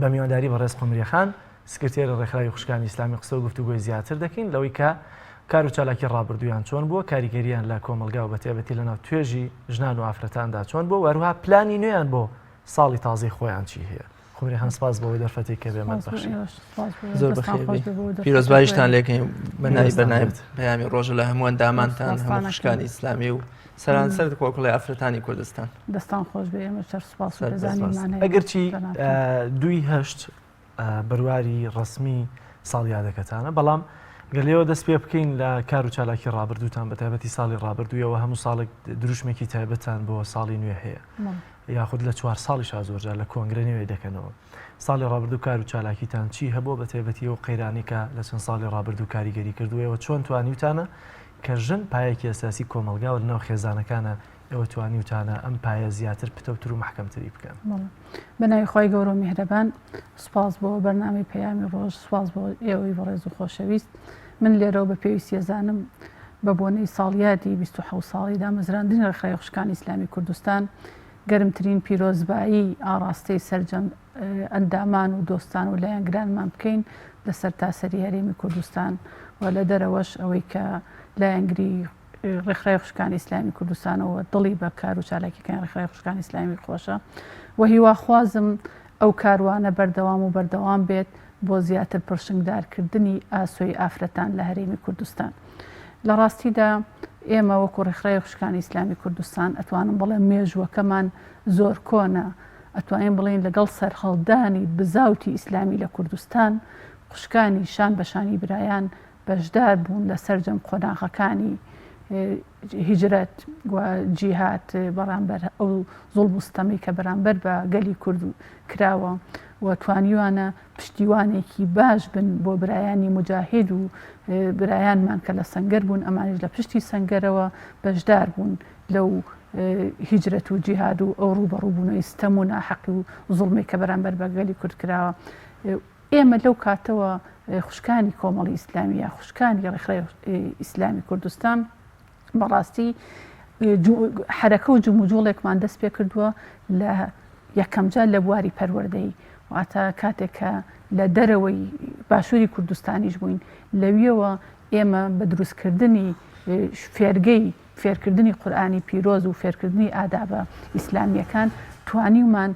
Speaker 2: بە میوانداری بەڕێز قۆمریەخان سکرتێرە ڕێکخراوی خوشکانی ئیسلامی قسە و گفتوگۆی زیاتر دەکەین لەوەی کە کار و چالاکی ڕابردویان چۆن بووە کاریگەریان لە کۆمەلگا و بەتێبەتی لەناو توێژی ژنان و ئافرەتاندا چۆن بووە وەروها پلانی نوێیان بۆ ساڵی تازەی خۆیان چی هەیە قۆمریەخان سپاس بەوەی دەرفەتێک کە بێمەت بەخشی
Speaker 1: زۆر بەخێر پیرۆزباییشتان لێکەین بەناوی بەرنامەی پەیامی ڕۆژ لە هەموو ئەندامانتان هەموو خوشکانی ئیسلامی و سەرانسەر کۆکڵی ئافرەتانی کوردستان
Speaker 3: دەستان خۆش بێ ئێمە چەر سوپاس و دەزانین
Speaker 2: ئەگەرچی 2/8 بڕواری ڕسمی ساڵ یادەکەتانە بەڵام گەلێەوە دەست پێ بکەین لە کار و چالاکی ڕابردووتان بە تایبەتی ساڵی ڕابردوویەوە هەموو ساڵێک دروشمێکی تایبەتان بۆ ساڵی نوێ هەیە یاخود لە 4 ساڵی شازۆرجار لە کۆنگرە نوێ دەکەنەوە ساڵی ڕابردوو کار و چالاکیتان چی هەبوو بە تایبەتی ئەو قەیرانی کە لە چەند ساڵی ڕابردوو کاریگەری کردووەوە چۆن توانیوتانە کە ژن پایەکی ئەساسی کۆمەلگا و لەناو خێزانەکانە ئەوە توانیوتانە ئەم پایە زیاتر پتەوتر و محکەمتری بکەن
Speaker 3: بەناوی خۆی گەورە و میهرەبان سوپاس بۆ بەرنامەی پەیامی ڕۆژ سوپاس بۆ ئێوەی بەڕێز و خۆشەویست من لێرەوە بە پێویستی ئەزانم بە بۆنەی ساڵیادی 27 ساڵی دامەزراندنی ڕێکخراوی خوشکانی ئیسلامی کوردستان گەرمترین پیرۆزبایی ئاڕاستەی سەرجەم ئەندامان و دۆستان و لایەنگرانمان بکەین لەسەر تاسەری هەرێمی کوردستان و لە دەرەوەش ئەوەی کە لایەنگری ڕێکخراوی خوشکانی ئیسلامی کوردستانەوە دڵی بە کار و چالاکیەکان ڕێکخراوی خوشکانی ئیسلامی خۆشە و هیواخوازم ئەو کاروانە بەردەوام بێت بۆ زیاتر پرشنگدارکردنی ئاسۆی ئافرەتان لە هەرێمی کوردستان لە ڕاستیدا ئێمە وەکو ڕێکخراوی خوشکانی ئیسلامی کوردستان ئەتوانم بڵێم مێژوەکەمان زۆر کۆنە ئەتوانین بڵین لەگەڵ سەرهەڵدانی بزاوتی ئیسلامی لە کوردستان خوشکانی شان بەشانی برایان بەشدار بوون لە سەرجەم قۆناغەکانی هیجرەت و جیهات بەرامبەر ئەو زوڵم و ستەمی کە بەرامبەر بە گەلی کورد کراوە و توانیوانە پشتیوانێکی باش بن بۆ برایانی مجاهید و برایانمان کە لە سەنگەر بوون ئەمانش لە پشتی سەنگەرەوە بەشدار بوون لەو هیجرەت و جیهاد و ئەو ڕوبەڕووبوونەوەی ستەم و ناحەقی و زوڵمی کە بەرامبەر بە گەلی کورد کراوە ئێمە لەو کاتەوە خوشکانی کۆمەڵی ئیسلامی یا خوشکانی ڕێکخراوی ئیسلامی کوردستان بەڕاستی حرەکە و جموجوڵێکمان دەست پێ کردووە لە یەکەمجار لە بواری پەروەردەی واتە کاتێک کە لە دەرەوەی باشووری کوردستانیش بووین لەویەوە ئێمە بە دروستکردنی فێرکردنی قورئانی پیرۆز و فێرکردنی ئادابە ئیسلامیەکان توانیومان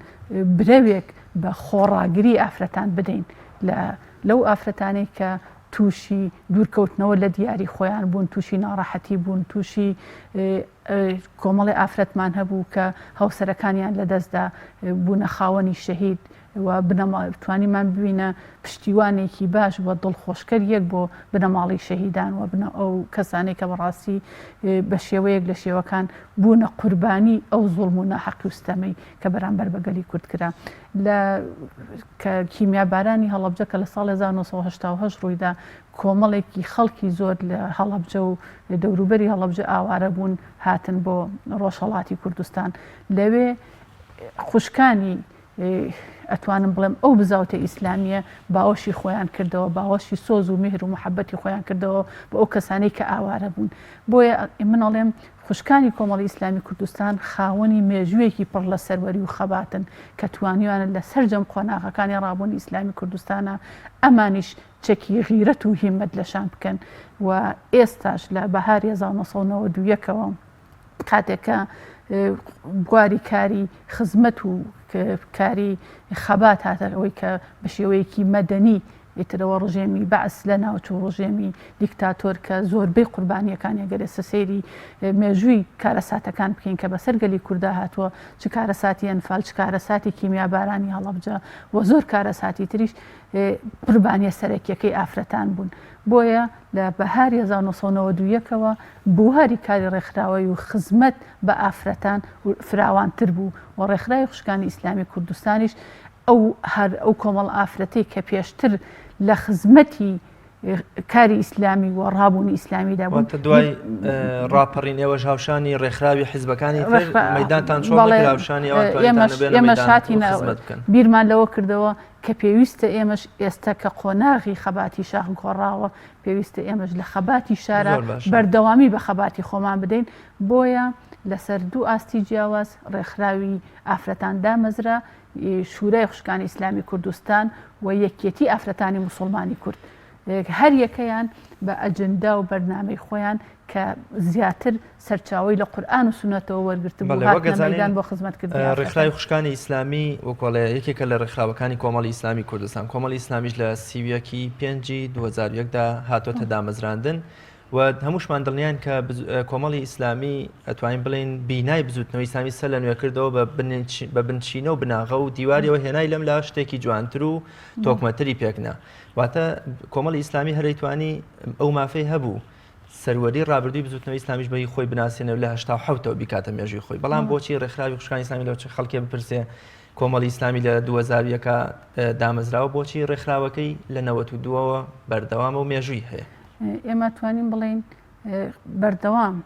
Speaker 3: برەوێک بە خۆڕاگری ئافرەتان بدەین لەو ئافرەتانەی کە تووشی دوورکەوتنەوە لە دیاری خۆیان بوون تووشی ناڕەحەتی بوون تووشی کۆمەڵی ئافرەتمان هەبوو کە هاوسەرەکانیان لەدەستدا بوونە خاوەنی شەهید و توانیمان ببینە پشتیوانێکی باش وە دڵخۆشکەر یەک بۆ بنەماڵی شەهیدان و بنە ئەو کەسانێک کە بەڕاستی بە شێوەیەک لە شێوەکان بوونە قوربانی ئەو زوڵم و ناحەقی و ستەمەی کە بەرامبەر بەگەلی کورد کرا لە کیمیابارانی هەڵەبجە کە لە ساڵی 1970 ڕوویدا کۆمەڵێکی خەڵکی زۆر لە هەڵەبجە و دەوروبەری هەڵەبجە ئاوارە بوون هاتن بۆ ڕۆژهەڵاتی کوردستان لەوێ خوشکانی ئەتوانم بڵێم ئەو بزاوتە ئیسلامیە باوەشی خۆیان کردەوە باوەشی سۆز و میهر و محەبەتی خۆیان کردەوە بە ئەو کەسانەی کە ئاوارە بوون بۆیە منەڵێم خوشکانی کۆمەڵی ئیسلامی کوردستان خاوەنی مێژوویەکی پڕ لە سەروەری و خەباتن کە توانیوانن لە سەرجەم قۆناغەکانی ڕابوونی ئیسلامی کوردستانە ئەمانیش چەکی غیرەت و هیممەت لەشان بکەن و ئێستاش لە بەهاری 1992ەوە کاتێکە بواری کاری خزمەت و کاری خەبات هاتە ئەوەی کە بە شێوەیەکی مەدەنی ئیترەوە ڕژێمی بەعس لە ناوچوو ڕژێمی دیکتاتۆر کە زۆربەی قوربانیەکان ئەگەرێ سەسەیری مێژووی کارەساتەکان بکەین کە بەسەر گەلی کووردا هاتووە چ کارەساتی ئەنفال چ کارەساتی کیمیابارانی هەڵەبجە و زۆر کارەساتی تریش قوربانیە سەرەکیەکەی ئافرەتان بوون بۆیە لە بەهاری 1992ەوە بواری کاری ڕێکخراوەی و خزمەت بە ئافرەتان فراوانتر بوو و ڕێکخراوی خوشکانی ئیسلامی کوردستانیش ئەو کۆمەڵ ئافرەتەی کە پێشتر لە خزمەتی کاری ئیسلامی و ڕابوونی ئیسلامیدا بوون
Speaker 1: دوای ڕاپەڕین ئێوەش هاوشانی ڕێکخراوی حیزبەکانی مەیدانتان هاوشانی
Speaker 3: ئێمە شاتی بیرمان لەوە کردەوە کە پێویستە ئێمەش ئێستا کە قۆناغی خەباتی شاخ گۆڕاوە پێویستە ئێمەش لە خەباتی شارە بەردەوامی بە خەباتی خۆمان بدەین بۆیە لەسەر دوو ئاستی جیاواز ڕێکخراوی ئافرەتان دامەزرا شورای خوشکانی ئیسلامی کوردستان و یەکێتی ئافرەتانی موسڵمانی کورد هەر یەکەیان بە ئەجندا و بەرنامەی خۆیان کە زیاتر سەرچاوی لە قورئان و سونەتەوە وەرگرت بوو هاتنەمەیدان بۆ خزمەتکردن
Speaker 1: ڕێکخراوی خوشکانی ئیسلامی وەکۆڵێ یەکێکە لە ڕێکخراوەکانی کۆمەڵی ئیسلامی کوردستان کۆمەڵی ئیسلامیش لە سیویەکی 5/2001دا هاتۆتە دامەزراندن و هەمووشمان دڵنیان کە کۆمەڵی ئیسلامی ئەتوانین بڵین بینای بزوتنەوەی ئیسلامی سەر لە نوێکردەوە بە بنچینە و بناغە و دیواریەوە هێنای لەم لا شتێکی جوانتر و تۆکمەتری پێکنا واتە کۆمەڵی ئیسلامی هەرەیتوانی ئەو مافەی هەبوو سەروەری ڕابردووی بزوتنەوەی ئیسلامیش بەی خۆی بناسیێنەوە لە 1970ەوە بیکاتە مێژووی خۆی بەڵام بۆچی ڕێکخراوی خوشکانی ئیسلامی لەوە چ خەڵکێ بپرسێ کۆمەڵی ئیسلامی لە 2001 دامەزراوە بۆچی ڕێکخراوەکەی لە 92ەوە بەردەوامە و مێژووی هەیە
Speaker 3: ئێمە توانین بڵین بەردەوام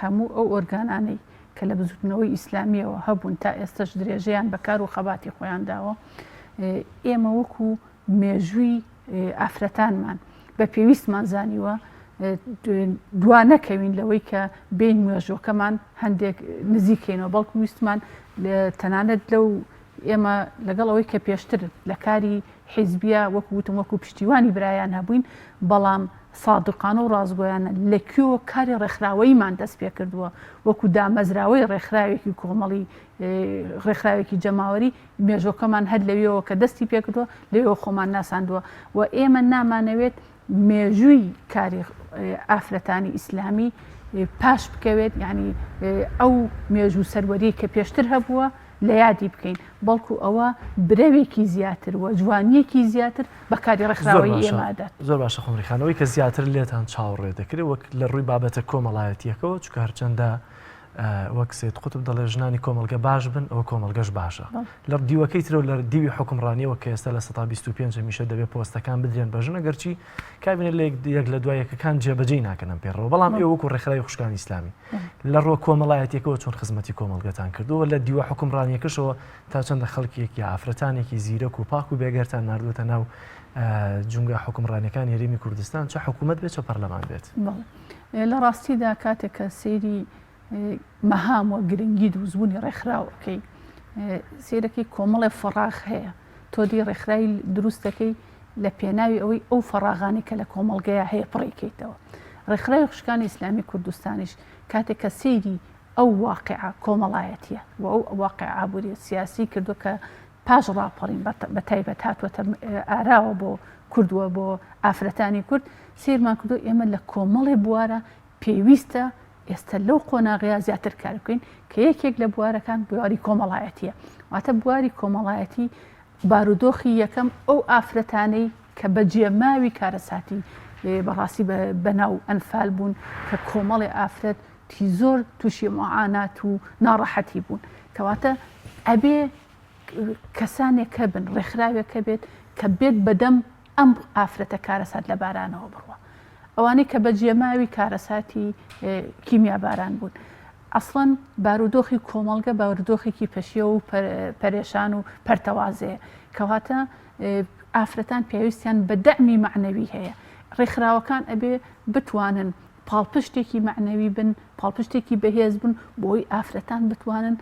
Speaker 3: هەموو ئەو ئۆرگانانەی کە لە بزوتنەوەی ئیسلامیەوە هەبوون تا ئێستش درێژەیان بەکار و خەباتی خۆیان داوە ئێمە وەکو مێژووی ئافرەتانمان بە پێویستمان زانیوە دوانەکەوین لەوەی کە بین مێژوەکەمان هەندێک نزیکەینەوە بەڵکو ویستمان تەنانەت لەو ئێمە لەگەڵ ئەوەی کە پێشتر لە کاری حیزبیە وەکوتم وەکو پشتیوانی برایان هەبووین بەڵام سادقانە و ڕازگۆیانە لەکوێوە کاری ڕێکخراوەیمان دەست پێ کردووە وەکو دامەزراوەی ڕێکخراوێکی کۆمەڵی ڕێکخراوێکی جەماوەری مێژۆکەمان هەر لەوێەوە کە دەستی پێ کردووە لەوێەوە خۆمان ناساندووە و ئێمە نامانەوێت مێژووی کاری ئافرەتانی ئیسلامی پاش بکەوێت یعنی ئەو مێژوو سەروەری کە پێشتر هەبووە لە یادی بکەین بەڵکو ئەوە برەوێکی زیاتر و جوانیەکی زیاتر بەکاری ڕێکخراوەی ئێمەدات
Speaker 2: زۆر باشە خۆمریخانەوەی کە زیاتر لێتان چاوەڕێ دەکرێت وەک لە ڕووی بابەتە کۆمەڵایەتیەکەەوە چکە هەرچەندە وەک سێت قوتب دەڵێ ژنانی کۆمەلگە باش بن ئەوە کۆمەلگەش باشە لە دیوەکەی ترەوە لە دیوی حکومڕانیەوە کە ئێستا لە 25 میشە دەبێت پۆستەکان بدرێن بە ژنە گەرچی کابینە لە یەک لە دوایەکەکان جێبەجێی ناکەنم پێڕەوە بەڵام ئێوە وەکو ڕێکخراوی خوشکانی ئیسلامی لە ڕۆ کۆمەڵایەتیەکەوە چۆن خزمەتی کۆمەلگەتان کردووە لە دیوە حکومڕانیەکەشەوە تا چەندە خەڵکیەکی ئافرەتانێکی زیرەک و پاک و بێگەرتان نردوێتە ناو جونگە حکومڕانەکان هێرێمی کوردستان چه حکوومەت بێت چه پەرلەمان بێت
Speaker 3: لە ڕاستیدا کاتێک کە سێری مەهام و گرنگی دروستبوونی ڕێکخراوەکەی سیرەکەی کۆمەڵێ فەراغ هەیە تۆ دی ڕێکخراوی دروستەکەی لە پێناوی ئەوەی ئەو فەراغانی کە لە کۆمەڵگەیە هەیە پڕێکیتەوە ڕێکخراوی خوشکانی ئیسلامی کوردستانیش کاتێک کە سەیری ئەو واقعە کۆمەڵایەتیە و ئەو واقع ئابووری سیاسی کردو کە پاش ڕاپەڕین بە تایبەت هاتووەتە ئاراوە بۆ کردووە بۆ ئافرەتانی کورد سیرمان کردو ئێمە لە کۆمەڵێ بوارە پێویستە ئێستا لەو قۆناغەیە زیاتر کار بکەین کە یەکێک لە بوارەکان بواری کۆمەڵایەتیە واتە بواری کۆمەڵایەتی بارودۆخی یەکەم ئەو ئافرەتانەی کە بەجێماوی کارەساتی بەڕاستی بەناو ئەنفال بوون کە کۆمەڵی ئافرەت زۆر تووشی معانات و ناڕەحەتی بوون کەواتە ئەبێ کەسانێک کە بن ڕێکخراوێکە بێت کە بێت بەدەم ئەم ئافرەتە کارەسات لە بارانەوە بڕوە ئەوانەی کە بەجێماوی کارەساتی کیمیا باران بوون ئەسڵەن بارودۆخی کۆمەڵگە بارودۆخێکی پەشیە و پەرێشان و پەرتەوازەیە کەواتە ئافرەتان پێویستیان بە دەعمی معنەوی هەیە ڕێکخراوەکان ئەبێ بتوانن پاڵپشتێکی معنەوی بن پاڵپشتێکی بەهێز بن بۆی ئافرەتان بتوانن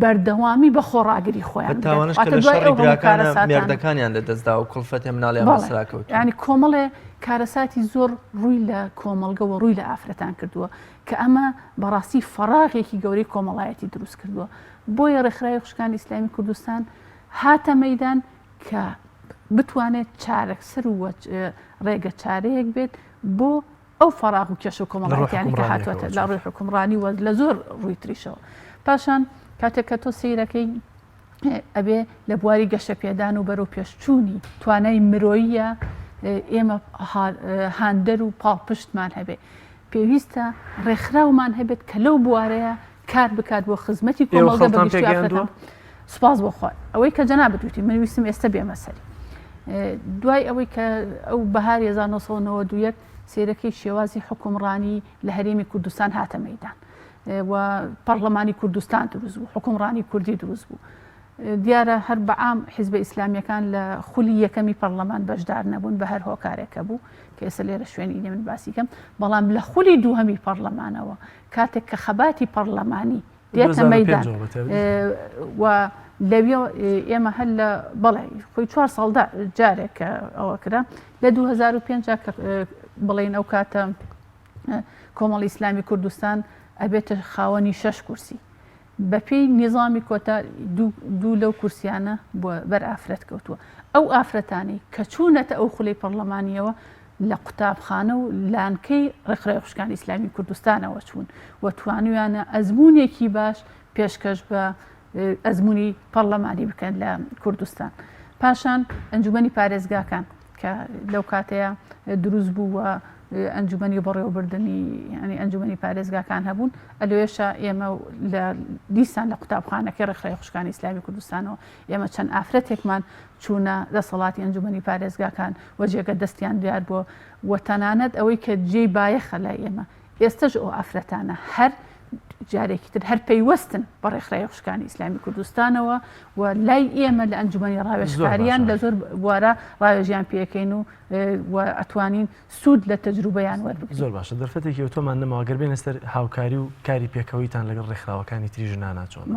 Speaker 3: بەردەوامی بە خۆڕاگری خۆیان
Speaker 1: تاوانش کە لە شەڕی براکانە مێردەکانیان لەدەستدا و کڵفەتێ مناڵیان بەسراکەوت
Speaker 3: ینی کۆمەڵێ کارەساتی زۆر ڕووی لە کۆمەڵگە و ڕووی لە ئافرەتان کردووە کە ئەمە بەڕاستی فەراغێکی گەورەی کۆمەڵایەتی دروست کردووە بۆیە ڕێکخراوی خوشکانی ئیسلامی کوردستان هاتە مەیدان کە بتوانێت چارەکسەر و ڕێگە چارەیەک بێت بۆ ئەو فەراغ و کێش و کۆمەڵایەتیانی کە هاتووەتە لە ڕووی حکومڕانی و لە زۆر ڕووی تریشەوە پاشان کاتێک کە تۆ سیرەکەی ئەبێ لە بواری گەشە پێدان و بەرەو پێشچوونی توانای مرۆیە ئێمە هاندەر و پاڵپشتمان هەبێ پێویستە ڕێکخراومان هەبێت کە لەو بوارەیە کار بکات بۆ خزمەتی کۆمەڵگە بەگشتی سوپاس بۆ خۆی ئەوەی کە جەنابەت وتی من ویستم ئێستا بێمە سەری دوای ئەوەی کە ئەو بەهاری 1992 سیرەکەی شێوازی حکومڕانی لە هەرێمی کوردستان هاتە مەیدان و پەرلەمانی کوردستان دروست بوو حکومڕانی کوردی دروست بوو دیارە هەر بەعام حیزبە ئیسلامیەکان لە خولی یەکەمی پەرلەمان بەشدار نەبوون بە هەر هۆکارێکە بوو کە ئێستا لێرە شوێنی لێ من باسیکەم بەڵام لە خولی دووهەمی پەرلەمانەوە کاتێک کە خەباتی پەرلەمانی دێتە مەیدان و لەوێ ئێمە هەر لە بەڵێ خۆی 4 ساڵدا جارێک ئەوە کرا لە 2005 بڵێن ئەو کاتە کۆمەڵی ئیسلامی کوردستان ئەبێتە خاوەنی 6 کورسی بەپێی نیظامی کۆتا دوو لەو کورسیانە بەر ئافرەت کەوتووە ئەو ئافرەتانی کە چوونەتە ئەو خولی پەرلەمانیەوە لە قوتابخانە و لانکەی ڕێکخراوی خوشکانی ئیسلامی کوردستانەوە چوون و توانیانە ئەزمونێکی باش پێشکەش بە ئەزمموی پەرلەمانی بکەن لە کوردستان پاشان ئەنجومەنی پارێزگاکان کە لەو کاتەیە دروست بوو و ئەنجومەنی بەڕێوەبردننی ینی ئەنجومەنی پارێزگاکان هەبوون ئەلوێشە ئێمە لە دیسان لە قوتابخانەکەی ڕێکخراوی خوشکانی ئیسلامی کوردستانەوە ئێمە چەند ئافرەتێکمان چوونە دەسەڵاتی ئەنجومەنی پارێزگاکان و جێگە دەستیان دیار بووە و تەنانەت ئەوەی کە جێی بایەخە لای ئێمە ئێستش ئەو ئافرەتانە هەر جارێکی تر هەر پەیوەستن بە ڕێکخراوی خوشکانی ئیسلامی کوردستانەوە و لای ئێمە لە ئەنجومەنی ڕاوێژکاریان لە زۆر بوارە ڕاوێژیان پێکەین و ئەتوانین سوود لە تەجروبەیان وەربگرین
Speaker 2: زۆر باشە دەرفەتێکی تۆمان نەماوە گەر بێن ئێستا هاوکاری و کاری پێکەوەیتان لەگەڵ ڕێکخراوەکانی تری ژنانە چۆن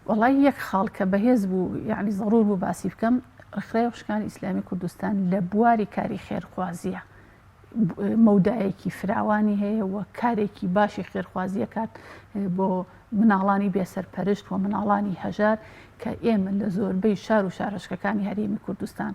Speaker 3: وەڵای یەک خاڵ کە بەهێز بوو یعنی زەڕور بوو باسی بکەم ڕێکخراوی خوشکانی ئیسلامی کوردستان لە بواری کاری خێرخوازیە مەودایەکی فراوانی هەیە و کارێکی باشی خێرخوازیە کات بۆ مناڵانی بێسەرپەرشت و مناڵانی هەژار کە ئێمە لە زۆربەی شار و شارەشکەکانی هەرێمی کوردستان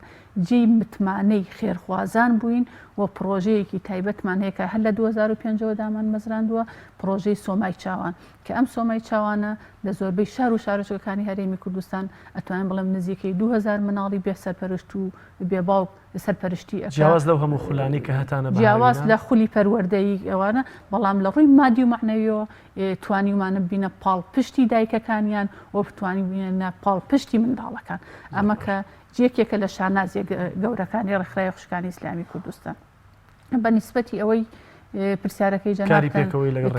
Speaker 3: جێی متمانەی خێرخوازان بووین و پرۆژەیەکی تایبەتمان هەیە کە هەر لە 2005 دامان مەزراندووە پرۆژەی سۆمای چاوان کە ئەم سۆمای چاوانە لە زۆربەی شار و شارەشکەکانی هەرێمی کوردستان ئەتوانین بڵێم نزیکەی 2000 مناڵی بێسەرپەرشت و بێباوک سەرپەرشتی
Speaker 2: جیاواز لەو هەموو خولانی کە هەتانە
Speaker 3: جیاواز لە خولی پەروەردەیی ئەوانە بەڵام لە ڕووی مادی و معنەویەوە توانیمانە بینە پاڵپشتی دایکەکانیان و بتوانین بینە پاڵپشتی منداڵەکان ئەمە کە جێکێکە لە شانازیە گەورەکانی ڕێکخراوی خوشکانی ئیسلامی کوردستان بەنسبەتی ئەوەی پرسیارەکەی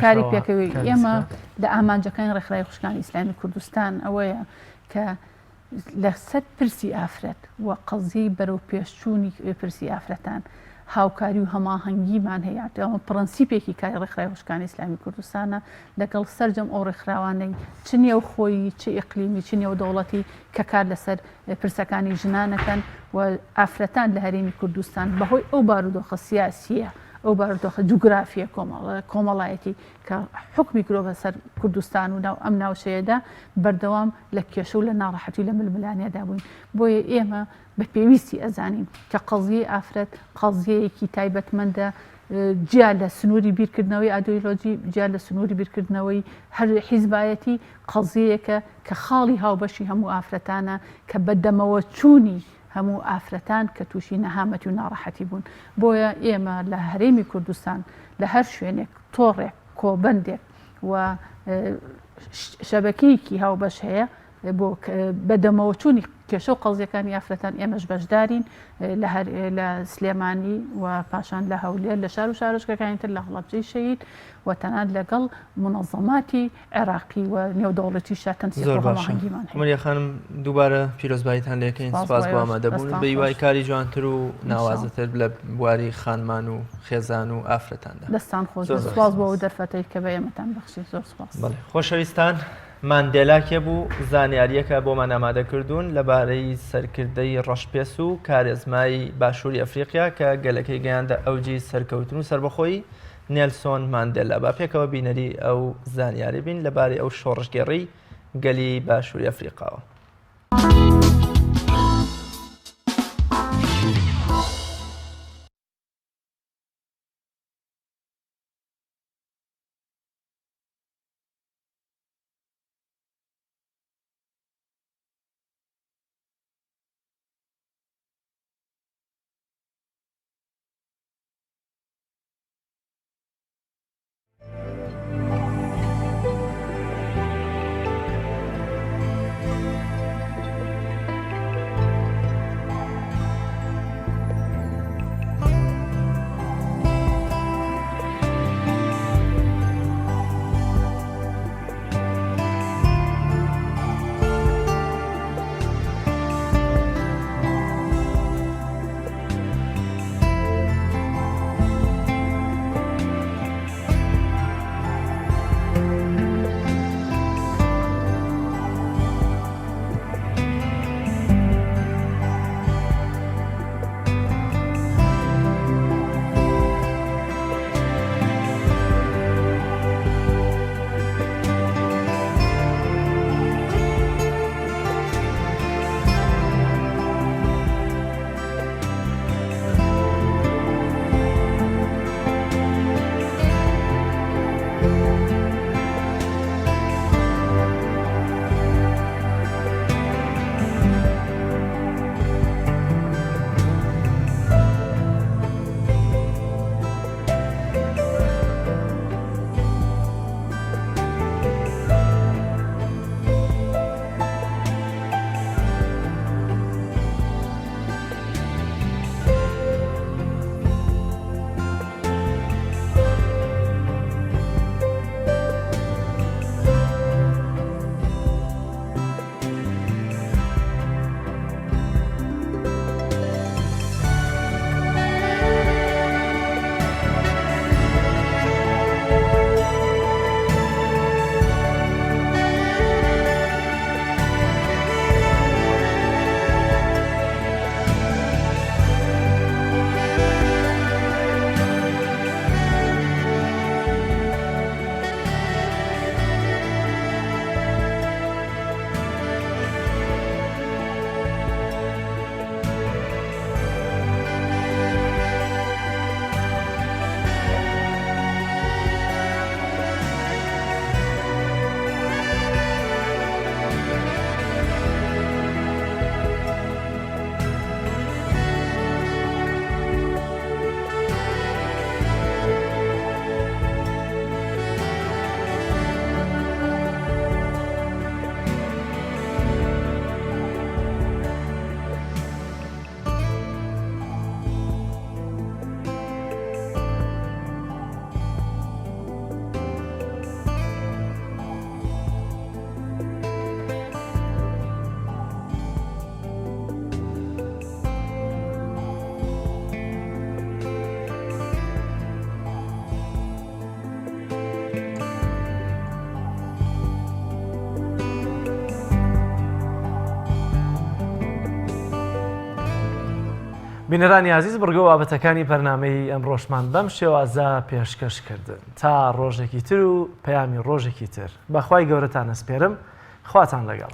Speaker 3: کاری پێکەوەی ئێمە لە ئامانجەکانی ڕێکخراوی خوشکانی ئیسلامی کوردستان ئەوەیە کە لە سەد پرسی ئافرەت و قەزیی بەرەو پێشچوونی پرسی ئافرەتان هاوکاری و هەماهەنگیمان هەیە ئەمە پرەنسیپێکی کاری ڕێکخراوی خوشکانی ئیسلامی کوردستانە لەگەڵ سەرجەم ئەو ڕێکخراوانەی چ نێو خۆی چ ئیقلیمی چ نێو دەوڵەتی کە کار لەسەر پرسەکانی ژنانەکەن و ئافرەتان لە هەرێمی کوردستان بەهۆی ئەو بارودۆخە سیاسیە ئەو بارودۆخە جوگرافیە کۆمەڵایەتی کە حکمی کرۆ بەسەر کوردستان و ئەم ناوچەیەدا بەردەوام لە کێشە و لە ناڕەحەتی لە ململانیادا بووین بۆیە ئێمە بە پێویستی ئەزانین کە قەزیە ئافرەت قەزیەیەکی تایبەتمەندە جیا لە سنووری بیرکردنەوەی ئایدۆلۆژی جیا لە سنووری بیرکردنەوەی هەر حیزبایەتی قەزیەکە کە خاڵی هاوبەشی هەموو ئافرەتانە کە بەدەمەوە چوونی هەموو ئافرەتان کە تووشی نەهامەتی و ناڕەحەتی بوون بۆیە ئێمە لە هەرێمی کوردستان لە هەر شوێنێک تۆڕێک کۆبندێک و شەبەکەیەکی هاوبەش هەیە بۆ بەدەمەوە چوونی کێشە و قەزیەکانی ئافرەتان ئێمەش بەشدارین لە سلێمانی و پاشان لە هەولێر لە شار و شارۆچکەکانی تر لە هەڵەبجەی شەید و تەنانەت لەگەڵ منەظەماتی عێراقی و نێودەوڵەتی شاتەنسی هەڵەهەنگیمان
Speaker 1: هەمووی خانم دووبارە پیرۆزباییتان لێکەین سپاس بۆ ئامادەبوون بە هیوای کاری جوانتر و ناوازەتر لە بواری خانمان و خێزان و ئافرەتاندا
Speaker 3: دەستان خۆش سپاس بۆ ئەو دەرفەتەی کە بە ئێمەتان بەخشی زۆر سپاس.
Speaker 1: خۆشەویستان ماندێلاکێ بوو زانیاریەکە بۆمان ئامادەکردوون لەبارەی سەرکردەی ڕەشپێس و کارێزمای باشووری ئەفریقیا کە گەلەکەی گەیاندە ئەوجی سەرکەوتن و سربەخۆی نێلسۆن ماندێلا با پێکەوە بینەری ئەو زانیاری بین لەبارەی ئەو شۆڕشگێڕی گەلی باشووری ئەفریقاوە.
Speaker 2: بینەرانی عزیز بڕگە و بابەتەکانی بەرنامەی ئەمڕۆشمان بەم شێوازە پێشکەش کردن تا ڕۆژێکی تر و پەیامی ڕۆژێکی تر بەخوای گەورەتان ئەسپێرم خواتان لەگەڵ.